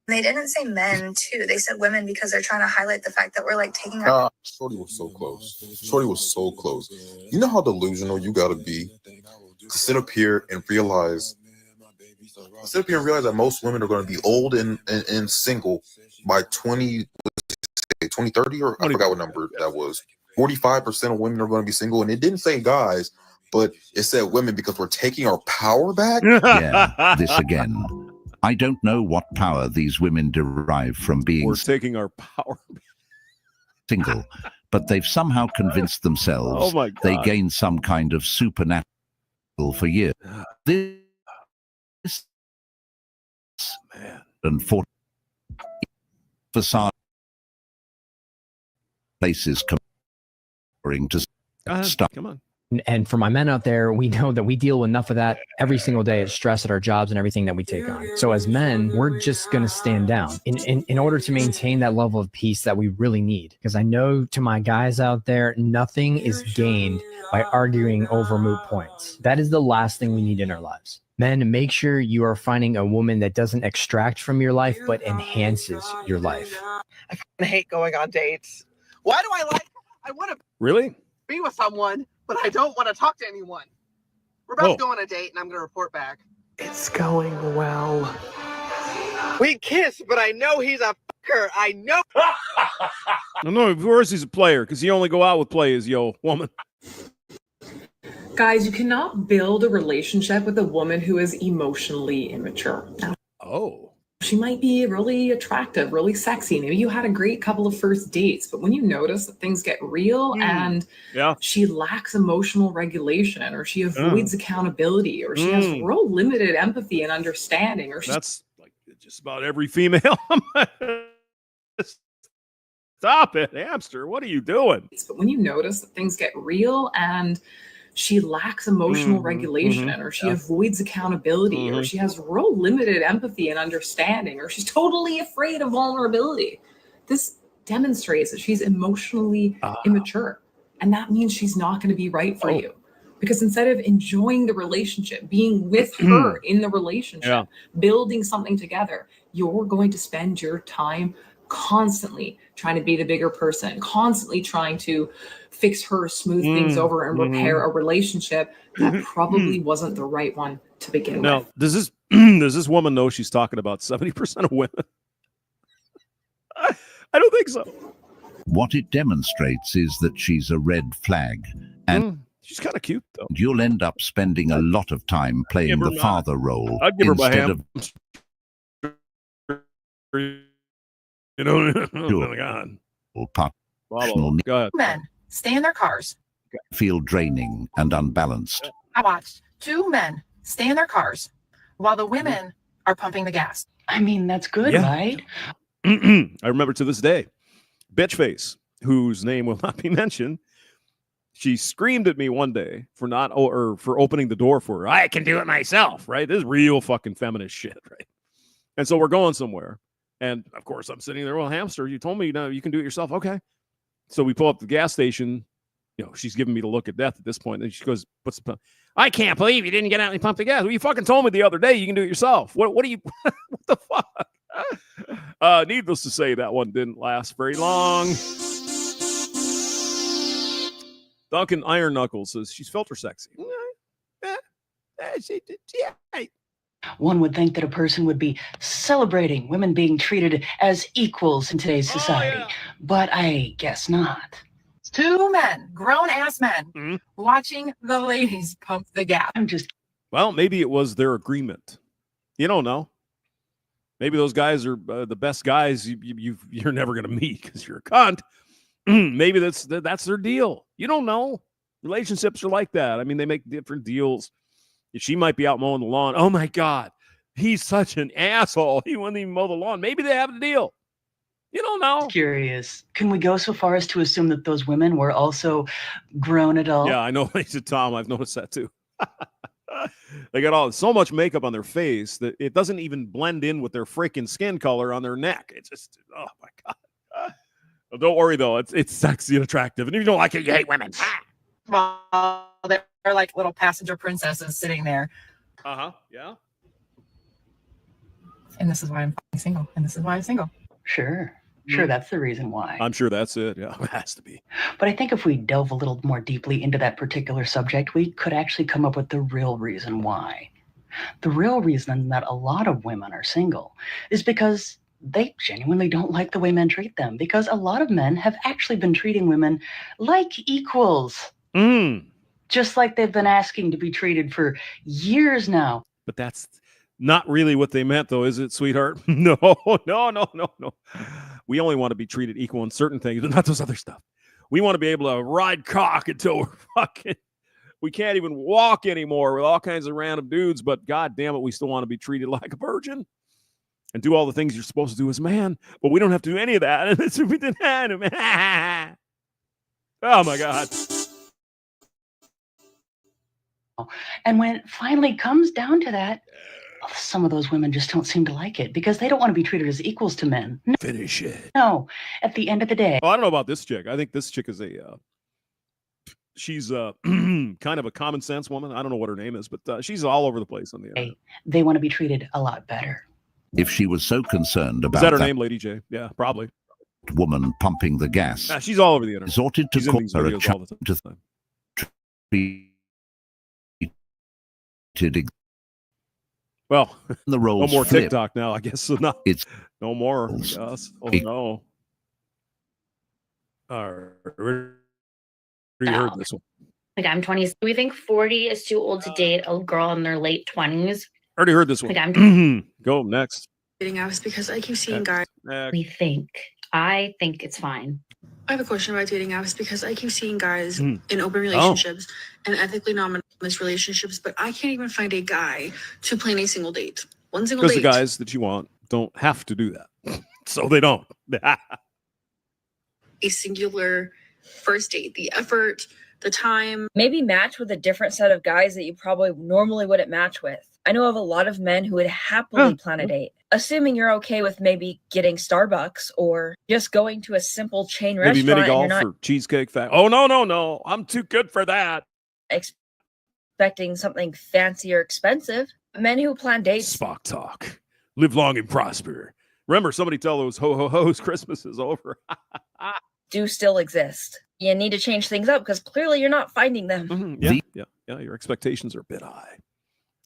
They didn't say men, too. They said women because they're trying to highlight the fact that we're like taking our... Shorty was so close. Shorty was so close. You know how delusional you got to be to sit up here and realize that most women are going to be old and single by 2030, or I forgot what number that was. 45% of women are going to be single, and it didn't say guys, but it said women because we're taking our power back. Yeah, this again. I don't know what power these women derive from being we're taking our power single, but they've somehow convinced themselves they gain some kind of supernatural for years. This and for facade places comparing to stuff. Come on. And for my men out there, we know that we deal with enough of that every single day. It's stress at our jobs and everything that we take on. So as men, we're just going to stand down in order to maintain that level of peace that we really need. Because I know to my guys out there, nothing is gained by arguing over moot points. That is the last thing we need in our lives. Men, make sure you are finding a woman that doesn't extract from your life, but enhances your life. I hate going on dates. Why do I want to really be with someone, but I don't want to talk to anyone. We're about to go on a date, and I'm going to report back. It's going well. We kiss, but I know he's a fucker. I know. No, of course he's a player, because you only go out with players, yo, woman. Guys, you cannot build a relationship with a woman who is emotionally immature. Oh. She might be really attractive, really sexy. Maybe you had a great couple of first dates, but when you notice that things get real and she lacks emotional regulation, or she avoids accountability, or she has real limited empathy and understanding, or that's like just about every female. Stop it, hamster. What are you doing? But when you notice that things get real and she lacks emotional regulation, or she avoids accountability, or she has real limited empathy and understanding, or she's totally afraid of vulnerability. This demonstrates that she's emotionally immature. And that means she's not going to be right for you. Because instead of enjoying the relationship, being with her in the relationship, building something together, you're going to spend your time constantly trying to be the bigger person, constantly trying to fix her, smooth things over, and repair a relationship that probably wasn't the right one to begin with. Now, does this woman know she's talking about 70% of women? I don't think so. What it demonstrates is that she's a red flag, and she's kind of cute, though. You'll end up spending a lot of time playing the father role I'd give her my instead hand. You know, personal Go ahead. Men stay in their cars. feel draining and unbalanced. I watched 2 men stay in their cars while the women are pumping the gas. I mean, that's good, right? I remember to this day, Bitchface, whose name will not be mentioned, she screamed at me one day for for opening the door for her. I can do it myself, right? This is real fucking feminist shit, right? And so we're going somewhere. And of course, I'm sitting there. Well, hamster, you told me you can do it yourself. Okay. So we pull up the gas station. You know, she's giving me the look of death at this point. And she goes, "What's the pump? I can't believe you didn't get out and pump the gas. Well, you fucking told me the other day you can do it yourself. What do you, what the fuck?" Needless to say, that one didn't last very long. Duncan Iron Knuckles says she's filter sexy. One would think that a person would be celebrating women being treated as equals in today's society, but I guess not. 2 men, grown-ass men, watching the ladies pump the gas. Well, maybe it was their agreement. You don't know. Maybe those guys are the best guys you're never going to meet because you're a cunt. Maybe that's their deal. You don't know. Relationships are like that. I mean, they make different deals. She might be out mowing the lawn. Oh, my God. He's such an asshole. He wouldn't even mow the lawn. Maybe they have a deal. You don't know. Curious. Can we go so far as to assume that those women were also grown adults? Yeah, I know. Lisa Tom, I've noticed that too. They got so much makeup on their face that it doesn't even blend in with their freaking skin color on their neck. It's just, oh my God. Well, don't worry though, it's sexy and attractive. And if you don't like it, you hate women. Well, they're like little passenger princesses sitting there. Yeah. And this is why I'm single. And this is why I'm single. Sure, that's the reason why. I'm sure that's it. Yeah, it has to be. But I think if we delve a little more deeply into that particular subject, we could actually come up with the real reason why. The real reason that a lot of women are single is because they genuinely don't like the way men treat them, because a lot of men have actually been treating women like equals. Just like they've been asking to be treated for years now. But that's not really what they meant, though, is it, sweetheart? No. We only want to be treated equal in certain things, but not those other stuff. We want to be able to ride cock until we can't even walk anymore with all kinds of random dudes, but God damn it, we still want to be treated like a virgin and do all the things you're supposed to do as a man, but we don't have to do any of that. And that's what we did. Oh, my God. And when it finally comes down to that, some of those women just don't seem to like it because they don't want to be treated as equals to men. No. Finish it. No, at the end of the day. Well, I don't know about this chick. I think this chick is she's kind of a common sense woman. I don't know what her name is, but she's all over the place on the internet. They want to be treated a lot better. If she was so concerned about is that her name, Lady J? Yeah, probably. Woman pumping the gas. She's all over the internet. Resorted to call her a child well, the roles no more flip. TikTok now, I guess. So no, it's no more. I guess. Oh no. All right. You heard this one. Like I'm 20. Do we think 40 is too old to date a girl in their late 20s? Already heard this one. Like Go next. Dating apps because I keep seeing guys. I think it's fine. I have a question about dating apps because I keep seeing guys in open relationships and ethically non-monogamous relationships, but I can't even find a guy to plan a single date. One single date. Because the guys that you want don't have to do that. So they don't. A singular first date, the effort, the time. Maybe match with a different set of guys that you probably normally wouldn't match with. I know of a lot of men who would happily plan a date, assuming you're okay with maybe getting Starbucks or just going to a simple chain Maybe restaurant. mini golf and you're or cheesecake factory. Oh, no. I'm too good for that. expecting something fancy or expensive. Men who plan dates. Spock talk. Live long and prosper. Remember, somebody tell those ho-ho-hos Christmas is over. Do still exist. You need to change things up because clearly you're not finding them. Yeah. Your expectations are a bit high.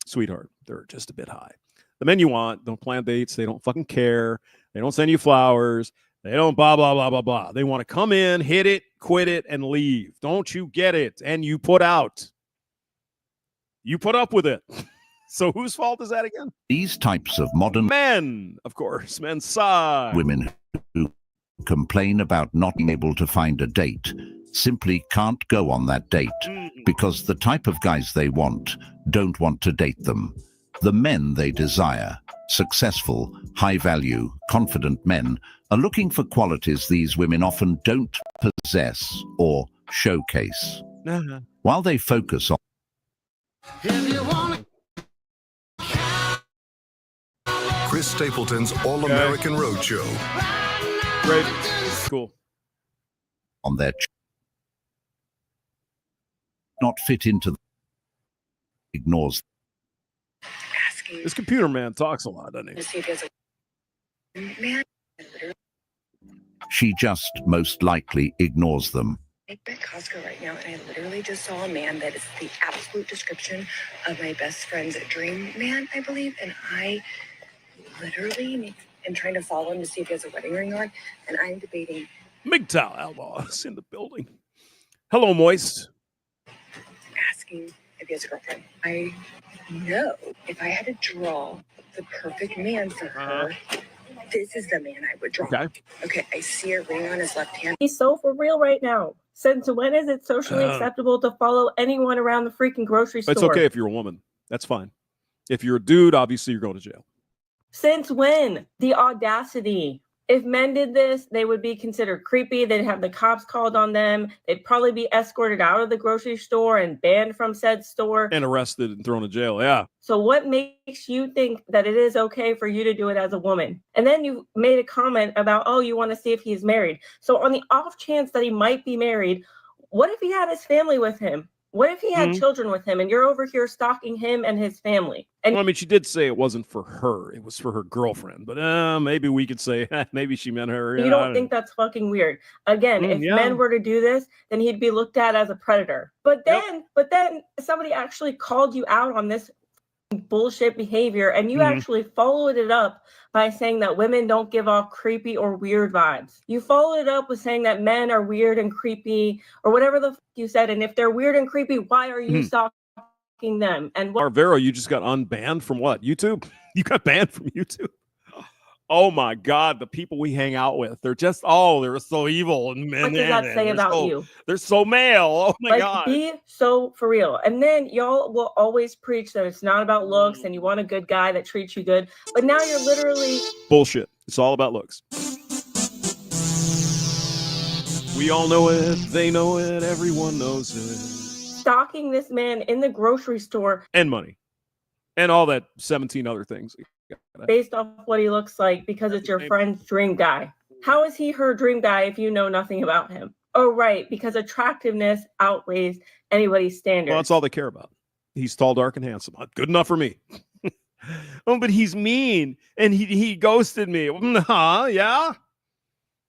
Sweetheart, they're just a bit high. The men you want don't plan dates. They don't fucking care. They don't send you flowers. They don't blah, blah, blah, blah, blah. They want to come in, hit it, quit it, and leave. Don't you get it? And you put out. You put up with it. So whose fault is that again? These types of modern men, of course, men's side. Women who complain about not being able to find a date simply can't go on that date because the type of guys they want don't want to date them. The men they desire, successful, high-value, confident men, are looking for qualities these women often don't possess or showcase. While they focus on Chris Stapleton's All-American Roadshow. Great. Cool. On their not fit into ignores. This computer man talks a lot, doesn't he? She just most likely ignores them. I'm at Costco right now, and I literally just saw a man that is the absolute description of my best friend's dream man, I believe. And I literally am trying to follow him to see if he has a wedding ring on, and I'm debating. MGTOW Outlaws in the building. Hello, Moist. Asking if he has a girlfriend. I know if I had to draw the perfect man for her, this is the man I would draw. Okay, I see a ring on his left hand. He's so for real right now. Since when is it socially acceptable to follow anyone around the freaking grocery store? It's okay if you're a woman. That's fine. If you're a dude, obviously you're going to jail. Since when? The audacity. If men did this, they would be considered creepy. They'd have the cops called on them. They'd probably be escorted out of the grocery store and banned from said store. And arrested and thrown in jail. Yeah. So what makes you think that it is okay for you to do it as a woman? And then you made a comment about, oh, you want to see if he's married. So on the off chance that he might be married, what if he had his family with him? What if he had children with him and you're over here stalking him and his family? And well, I mean, she did say it wasn't for her. It was for her girlfriend. But maybe we could say maybe she meant her. you don't think that's fucking weird. Again, if men were to do this, then he'd be looked at as a predator. But then somebody actually called you out on this bullshit behavior and you actually followed it up by saying that women don't give off creepy or weird vibes. You followed it up with saying that men are weird and creepy or whatever the fuck you said. And if they're weird and creepy, why are you stalking them? And what Arvero, you just got unbanned from what? YouTube? You got banned from YouTube? Oh my God, the people we hang out with, they're just, they're so evil. And what does that say about you? They're so male. Oh my God. Be so for real. And then y'all will always preach that it's not about looks and you want a good guy that treats you good. But now you're literally bullshit. It's all about looks. We all know it. They know it. Everyone knows it. Stalking this man in the grocery store. And money. And all that 17 other things. Based off what he looks like because it's your friend's dream guy. How is he her dream guy if you know nothing about him? Oh, right, because attractiveness outweighs anybody's standards. Well, that's all they care about. He's tall, dark, and handsome. Good enough for me. Oh, but he's mean, and he ghosted me. Yeah?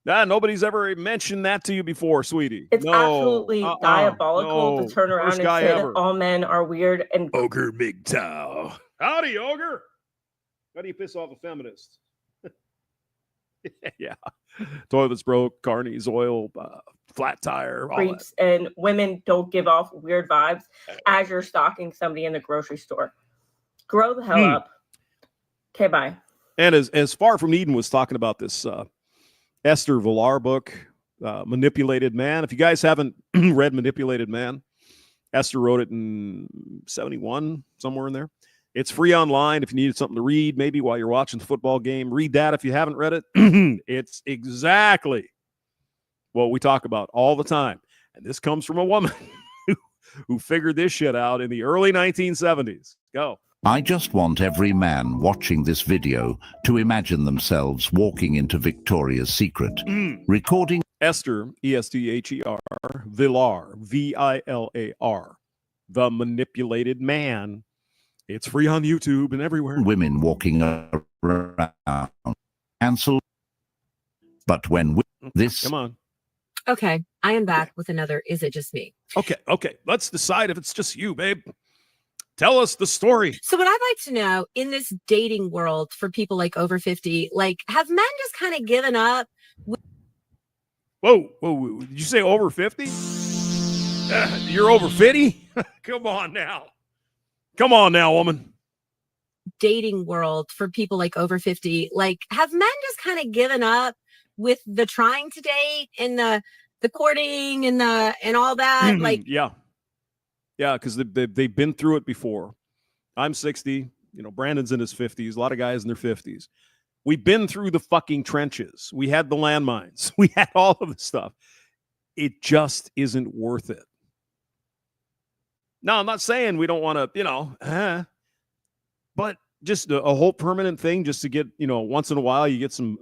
Nobody's ever mentioned that to you before, sweetie. It's absolutely diabolical to turn around and say that all men are weird and... Ogre MGTOW. Howdy, Ogre. How do you piss off a feminist? Yeah. Toilets broke, carnies, oil, flat tire. Creeps, and women don't give off weird vibes as you're stalking somebody in the grocery store. Grow the hell up. Okay, bye. And as Far From Eden was talking about this Esther Villar book, Manipulated Man. If you guys haven't read Manipulated Man, Esther wrote it in 71, somewhere in there. It's free online if you needed something to read, maybe while you're watching the football game. Read that if you haven't read it. It's exactly what we talk about all the time. And this comes from a woman who figured this shit out in the early 1970s. Go. I just want every man watching this video to imagine themselves walking into Victoria's Secret, recording Esther, E-S-T-H-E-R, Villar, V-I-L-A-R, The Manipulated Man. It's free on YouTube and everywhere. Women walking around. Cancel. But when this... Come on. Okay, I am back with another Is It Just Me? Okay. Let's decide if it's just you, babe. Tell us the story. So what I'd like to know, in this dating world for people like over 50, like, have men just kind of given up? Whoa. Did you say over 50? You're over 50? Come on now, woman. Dating world for people like over 50, like, have men just kind of given up with the trying to date and the courting and all that? Like, yeah, because they've been through it before. I'm 60. Brandon's in his 50s. A lot of guys in their 50s. We've been through the fucking trenches. We had the landmines. We had all of the stuff. It just isn't worth it. No, I'm not saying we don't want to, but just a whole permanent thing just to get, once in a while you get some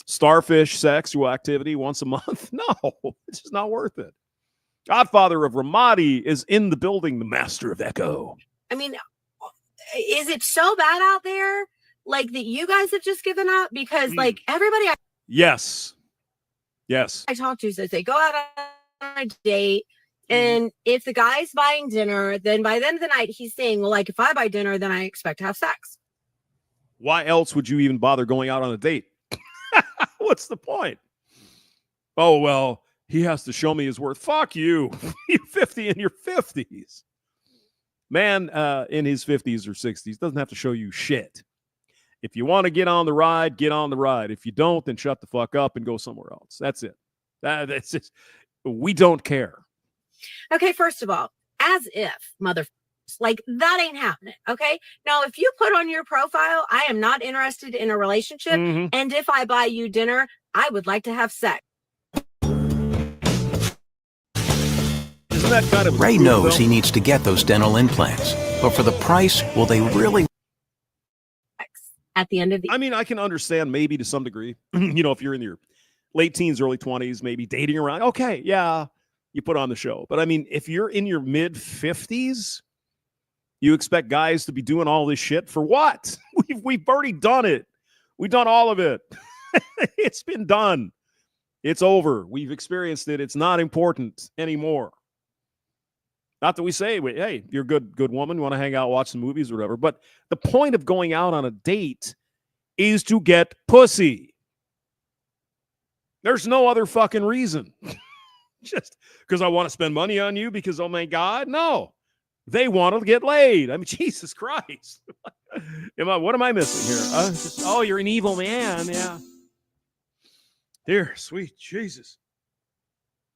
starfish sexual activity once a month. No, it's just not worth it. Godfather of Ramadi is in the building, the master of Echo. I mean, is it so bad out there, like, that you guys have just given up? Because like everybody Yes. I talk to says they go out on a date, and if the guy's buying dinner, then by the end of the night he's saying, well, like, if I buy dinner, then I expect to have sex. Why else would you even bother going out on a date? What's the point? Oh, well, he has to show me his worth. Fuck you. You're 50 in your 50s. Man in his 50s or 60s doesn't have to show you shit. If you want to get on the ride, get on the ride. If you don't, then shut the fuck up and go somewhere else. That's it. That's it. We don't care. Okay, first of all, as if, mother, Like, that ain't happening. Okay. Now, if you put on your profile, I am not interested in a relationship. And if I buy you dinner, I would like to have sex. Isn't that kind of Ray knows he needs to get those dental implants, but for the price, will they really? At the end of the, I mean, I can understand maybe to some degree, you know, if you're in your late teens, early 20s, maybe dating around. Okay, yeah, you put on the show. But I mean, if you're in your mid 50s, you expect guys to be doing all this shit for what? We've already done it. We've done all of it. It's been done. It's over. We've experienced it. It's not important anymore. Not that we say, hey, you're a good woman, you want to hang out, watch some movies or whatever. But the point of going out on a date is to get pussy. There's no other fucking reason. Just because I want to spend money on you because, oh my God, no. They want to get laid. I mean, Jesus Christ. What am I missing here? Oh, you're an evil man. Yeah. Dear, sweet Jesus.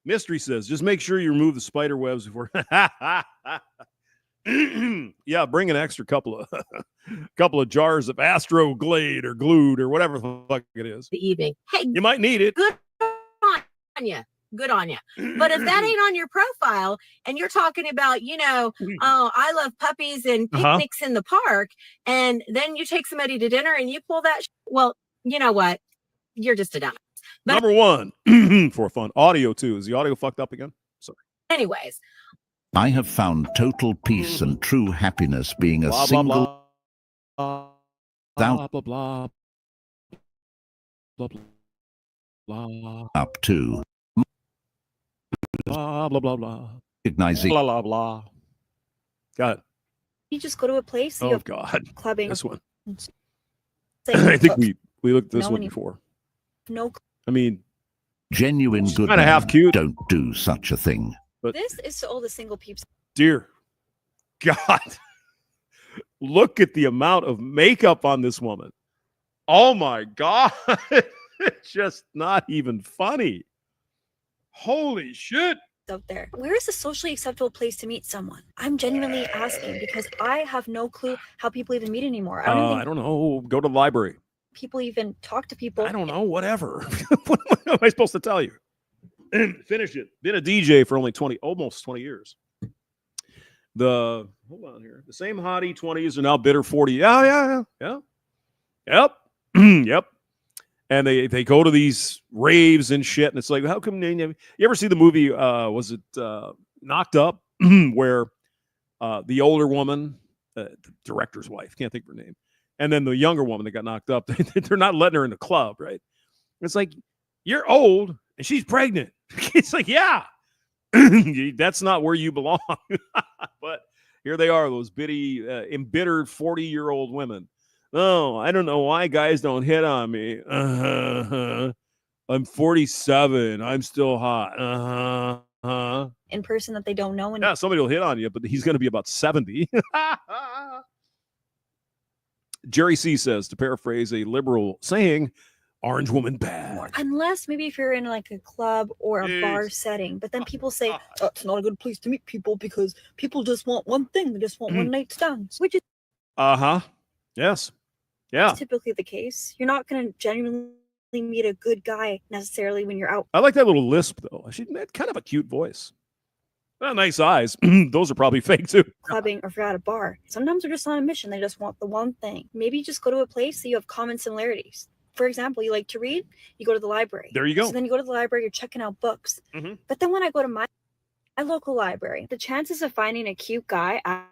Mystery says, just make sure you remove the spider webs before. Yeah, bring an extra couple of jars of Astroglade or Glued or whatever the fuck it is. The evening. Hey, you might need it. Good on you. Good on you. But if that ain't on your profile and you're talking about, you know, oh, I love puppies and picnics in the park, and then you take somebody to dinner and you pull that, well, you know what? You're just a dumbass. Number one, for fun. Audio, too. Is the audio fucked up again? Sorry. Anyways. I have found total peace and true happiness being a single... Blah, blah, blah, blah, blah, blah, up to... blah, blah, blah, blah. Recognizing... Blah, blah, blah. Got it. You just go to a place. Oh, God. Clubbing. This one. Say, I think we looked at this no one one- before. No. I mean, genuine good kinda men half cute. don't do such a thing. But This is to all the single peeps. dear God, look at the amount of makeup on this woman. Oh my God. It's just not even funny. Holy shit. Out there. Where is a socially acceptable place to meet someone? I'm genuinely asking because I have no clue how people even meet anymore. I don't know. Go to the library. People even talk to people. I don't know. Whatever. What am I supposed to tell you? Finish it. Been a DJ for only almost 20 years. Hold on here. The same hottie 20s are now bitter 40. Yeah. Yep. Yep. And they go to these raves and shit, and it's like, how come you ever see the movie? Was it Knocked Up, where the older woman, the director's wife, can't think of her name, and then the younger woman that got knocked up, they're not letting her in the club, right? It's like, you're old and she's pregnant. It's like, yeah, that's not where you belong. But here they are, those bitty, embittered 40-year-old women. Oh, I don't know why guys don't hit on me. I'm 47. I'm still hot. In person that they don't know. And yeah, somebody will hit on you, but he's going to be about 70. Jerry C says, to paraphrase a liberal saying, orange woman bad. Unless maybe if you're in like a club or a bar setting, but then people say it's not a good place to meet people because people just want one thing. They just want one night stands, which is Yes. Yeah. typically the case. You're not going to genuinely meet a good guy necessarily when you're out I like that little lisp, though. She had kind of a cute voice. Well, nice eyes. Those are probably fake, too. clubbing or if you're at a bar. Sometimes they're just on a mission. They just want the one thing. Maybe just go to a place that you have common similarities. For example, you like to read, you go to the library. There you go. So then you go to the library, you're checking out books. But then when I go to my local library, the chances of finding a cute guy at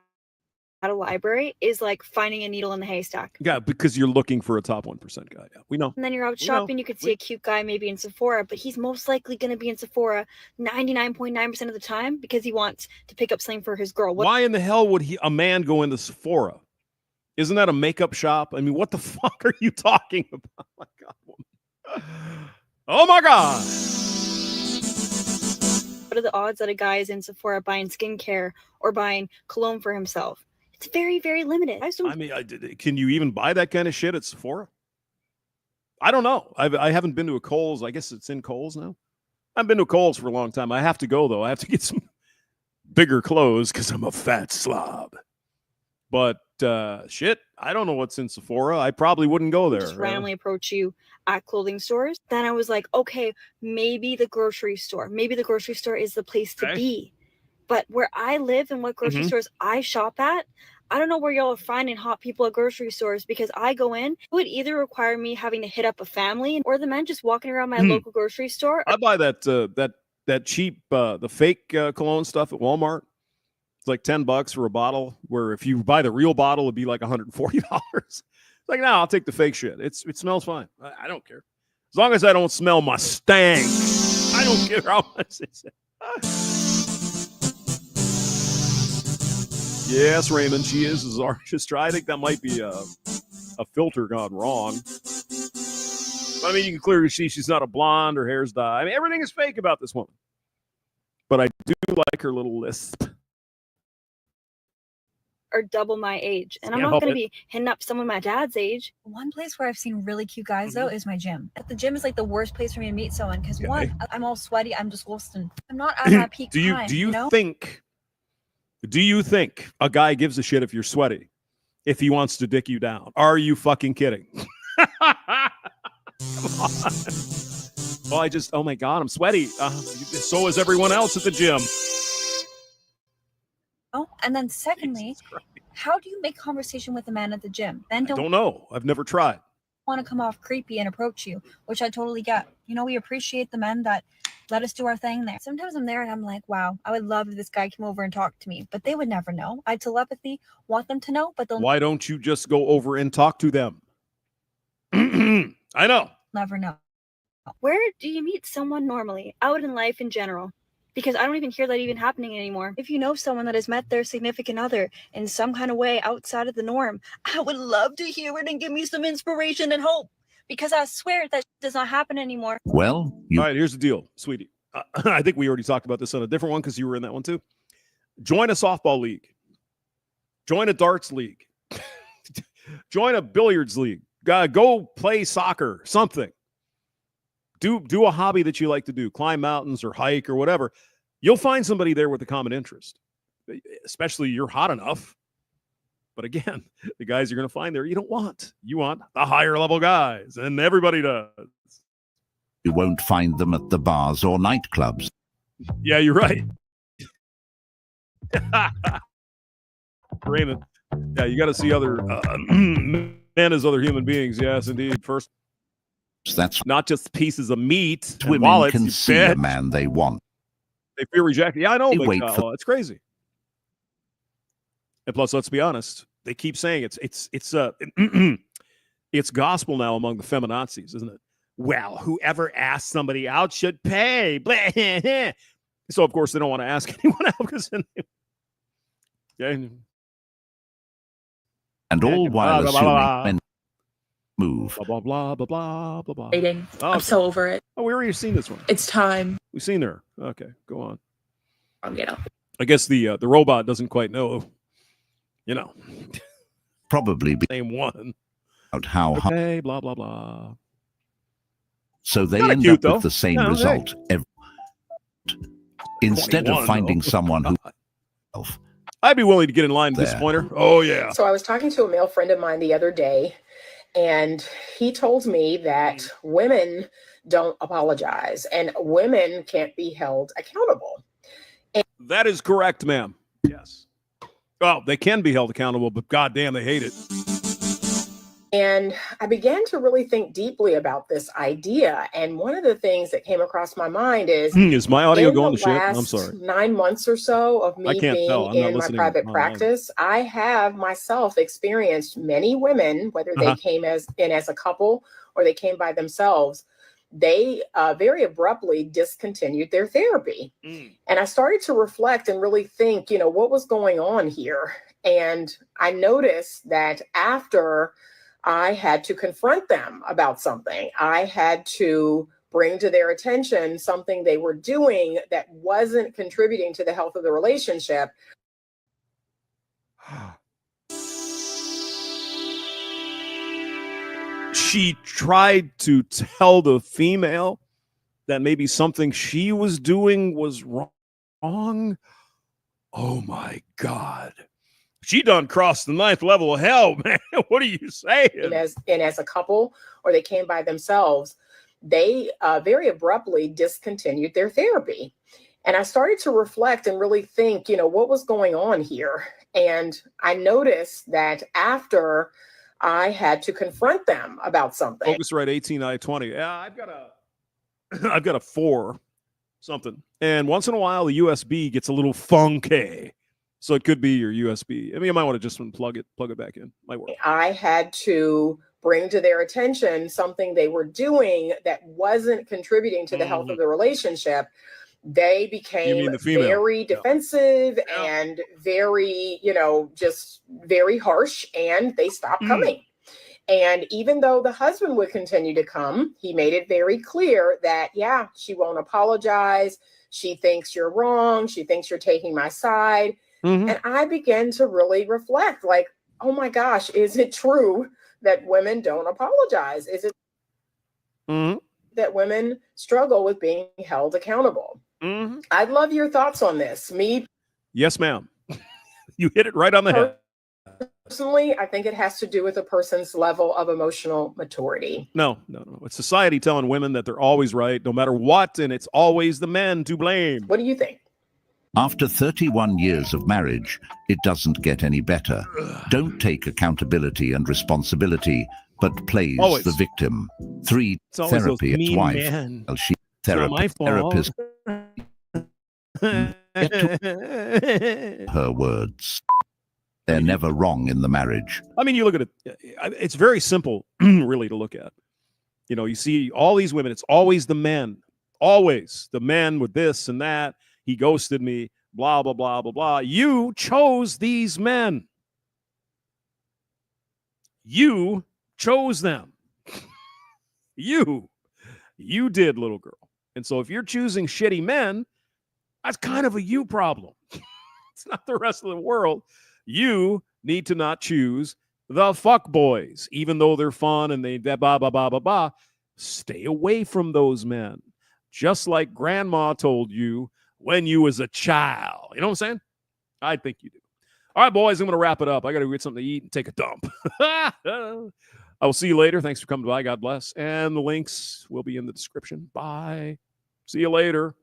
a library is like finding a needle in the haystack. Yeah, because you're looking for a top 1% guy. Yeah, we know. And then you're out We know. shopping, you could see a cute guy maybe in Sephora, but he's most likely going to be in Sephora 99.9% of the time because he wants to pick up something for his girl. Why in the hell would a man go into Sephora? Isn't that a makeup shop? I mean, what the fuck are you talking about? My God, woman. Oh my God. What are the odds that a guy is in Sephora buying skincare or buying cologne for himself? It's very, very limited. I mean, can you even buy that kind of shit at Sephora? I don't know. I haven't been to a Kohl's. I guess it's in Kohl's now. I've been to a Kohl's for a long time. I have to go, though. I have to get some bigger clothes because I'm a fat slob. But shit, I don't know what's in Sephora. I probably wouldn't go there. Just randomly approach you at clothing stores. Then I was like, okay, maybe the grocery store. Maybe the grocery store is the place to be. But where I live and what grocery stores I shop at, I don't know where y'all are finding hot people at grocery stores, because I go in, it would either require me having to hit up a family or the men just walking around my local grocery store. I buy that cheap the fake cologne stuff at Walmart. It's like $10 for a bottle, where if you buy the real bottle, it'd be like $140. It's like, no, I'll take the fake shit. It smells fine. I don't care. As long as I don't smell my stank. I don't care how much it's. Yes, Raymond, she is a Zarathustra. I think that might be a filter gone wrong. But I mean, you can clearly see she's not a blonde. Her hair's dyed. I mean, everything is fake about this woman. But I do like her little lisp. Or double my age. And I'm not going to be hitting up someone my dad's age. One place where I've seen really cute guys, though, is my gym. The gym is like the worst place for me to meet someone, because one, I'm all sweaty. I'm disgusting. I'm not at my peak time. Do you think a guy gives a shit if you're sweaty, if he wants to dick you down? Are you fucking kidding? Come on. Well, oh my God, I'm sweaty. So is everyone else at the gym. Oh, and then secondly, how do you make conversation with a man at the gym? Then don't know. I've never tried. Want to come off creepy and approach you, which I totally get. You know, we appreciate the men that let us do our thing there. Sometimes I'm there and I'm like, wow, I would love if this guy came over and talked to me, but they would never know. I telepathy want them to know, but they'll. Why don't you just go over and talk to them? I know. Never know. Where do you meet someone normally, out in life in general? Because I don't even hear that even happening anymore. If you know someone that has met their significant other in some kind of way outside of the norm, I would love to hear it and give me some inspiration and hope. Because I swear that does not happen anymore. Well, all right, here's the deal, sweetie. I think we already talked about this on a different one because you were in that one too. Join a softball league. Join a darts league. Join a billiards league. Go play soccer, something. Do a hobby that you like to do, climb mountains or hike or whatever. You'll find somebody there with a common interest, especially you're hot enough. But again, the guys you're going to find there, you don't want. You want the higher level guys, and everybody does. You won't find them at the bars or nightclubs. Yeah, you're right. Raymond, yeah, you got to see other men as other human beings. Yes, indeed. First, that's not just pieces of meat. Women wallets, can see a man they want. They feel rejected. Yeah, I know. They wait for... It's crazy. And plus, let's be honest. They keep saying it's gospel now among the feminazis, isn't it? Well, whoever asks somebody out should pay. So of course they don't want to ask anyone out because then and all while assuming men move. Blah blah blah blah blah blah. Dating. I'm so over it. Oh, we already seen this one. It's time. We've seen her. Okay, go on. I'll get up. I guess the robot doesn't quite know. You know, probably same one. About how okay, blah blah blah. So they end up with the same result. Instead of finding someone who, I'd be willing to get in line with this pointer. Oh yeah. So I was talking to a male friend of mine the other day, and he told me that women don't apologize and women can't be held accountable. That is correct, ma'am. Yes. Well, they can be held accountable, but goddamn, they hate it. And I began to really think deeply about this idea. And one of the things that came across my mind is my audio going to shit? I'm sorry. 9 months or so of me being in my private practice, I have myself experienced many women, whether they came in as a couple or they came by themselves, they very abruptly discontinued their therapy. And I started to reflect and really think, what was going on here? And I noticed that after I had to confront them about something, I had to bring to their attention something they were doing that wasn't contributing to the health of the relationship. She tried to tell the female that maybe something she was doing was wrong. Oh my God. She done crossed the 9th level of hell, man. What are you saying? As a couple, or they came by themselves, they very abruptly discontinued their therapy. And I started to reflect and really think, what was going on here? And I noticed that after I had to confront them about something. Focusrite 18I20. Yeah, I've got a 4 something. And once in a while, the USB gets a little funky. So it could be your USB. I mean, you might want to just plug it back in. Might work. I had to bring to their attention something they were doing that wasn't contributing to the health of the relationship. They became very defensive and very, just very harsh, and they stopped coming. And even though the husband would continue to come, he made it very clear that, yeah, she won't apologize. She thinks you're wrong. She thinks you're taking my side. And I began to really reflect, like, oh my gosh, is it true that women don't apologize? Is it that women struggle with being held accountable? I'd love your thoughts on this. Yes, ma'am. You hit it right on the head. Personally, I think it has to do with a person's level of emotional maturity. No. It's society telling women that they're always right, no matter what, and it's always the men to blame. What do you think? After 31 years of marriage, it doesn't get any better. Don't take accountability and responsibility, but plays the victim. 3, therapy ex-wife. Well, she therapist. Her words. They're never wrong in the marriage. I mean, you look at it, it's very simple, really, to look at. You see all these women, it's always the men. Always. The men with this and that. He ghosted me, blah, blah, blah, blah, blah. You chose these men. You chose them. You did, little girl. And so if you're choosing shitty men, that's kind of a you problem. It's not the rest of the world. You need to not choose the fuck boys, even though they're fun and they blah, blah, blah, blah, blah. Stay away from those men. Just like grandma told you when you was a child. You know what I'm saying? I think you do. All right, boys, I'm going to wrap it up. I got to get something to eat and take a dump. I will see you later. Thanks for coming by. God bless. And the links will be in the description. Bye. See you later.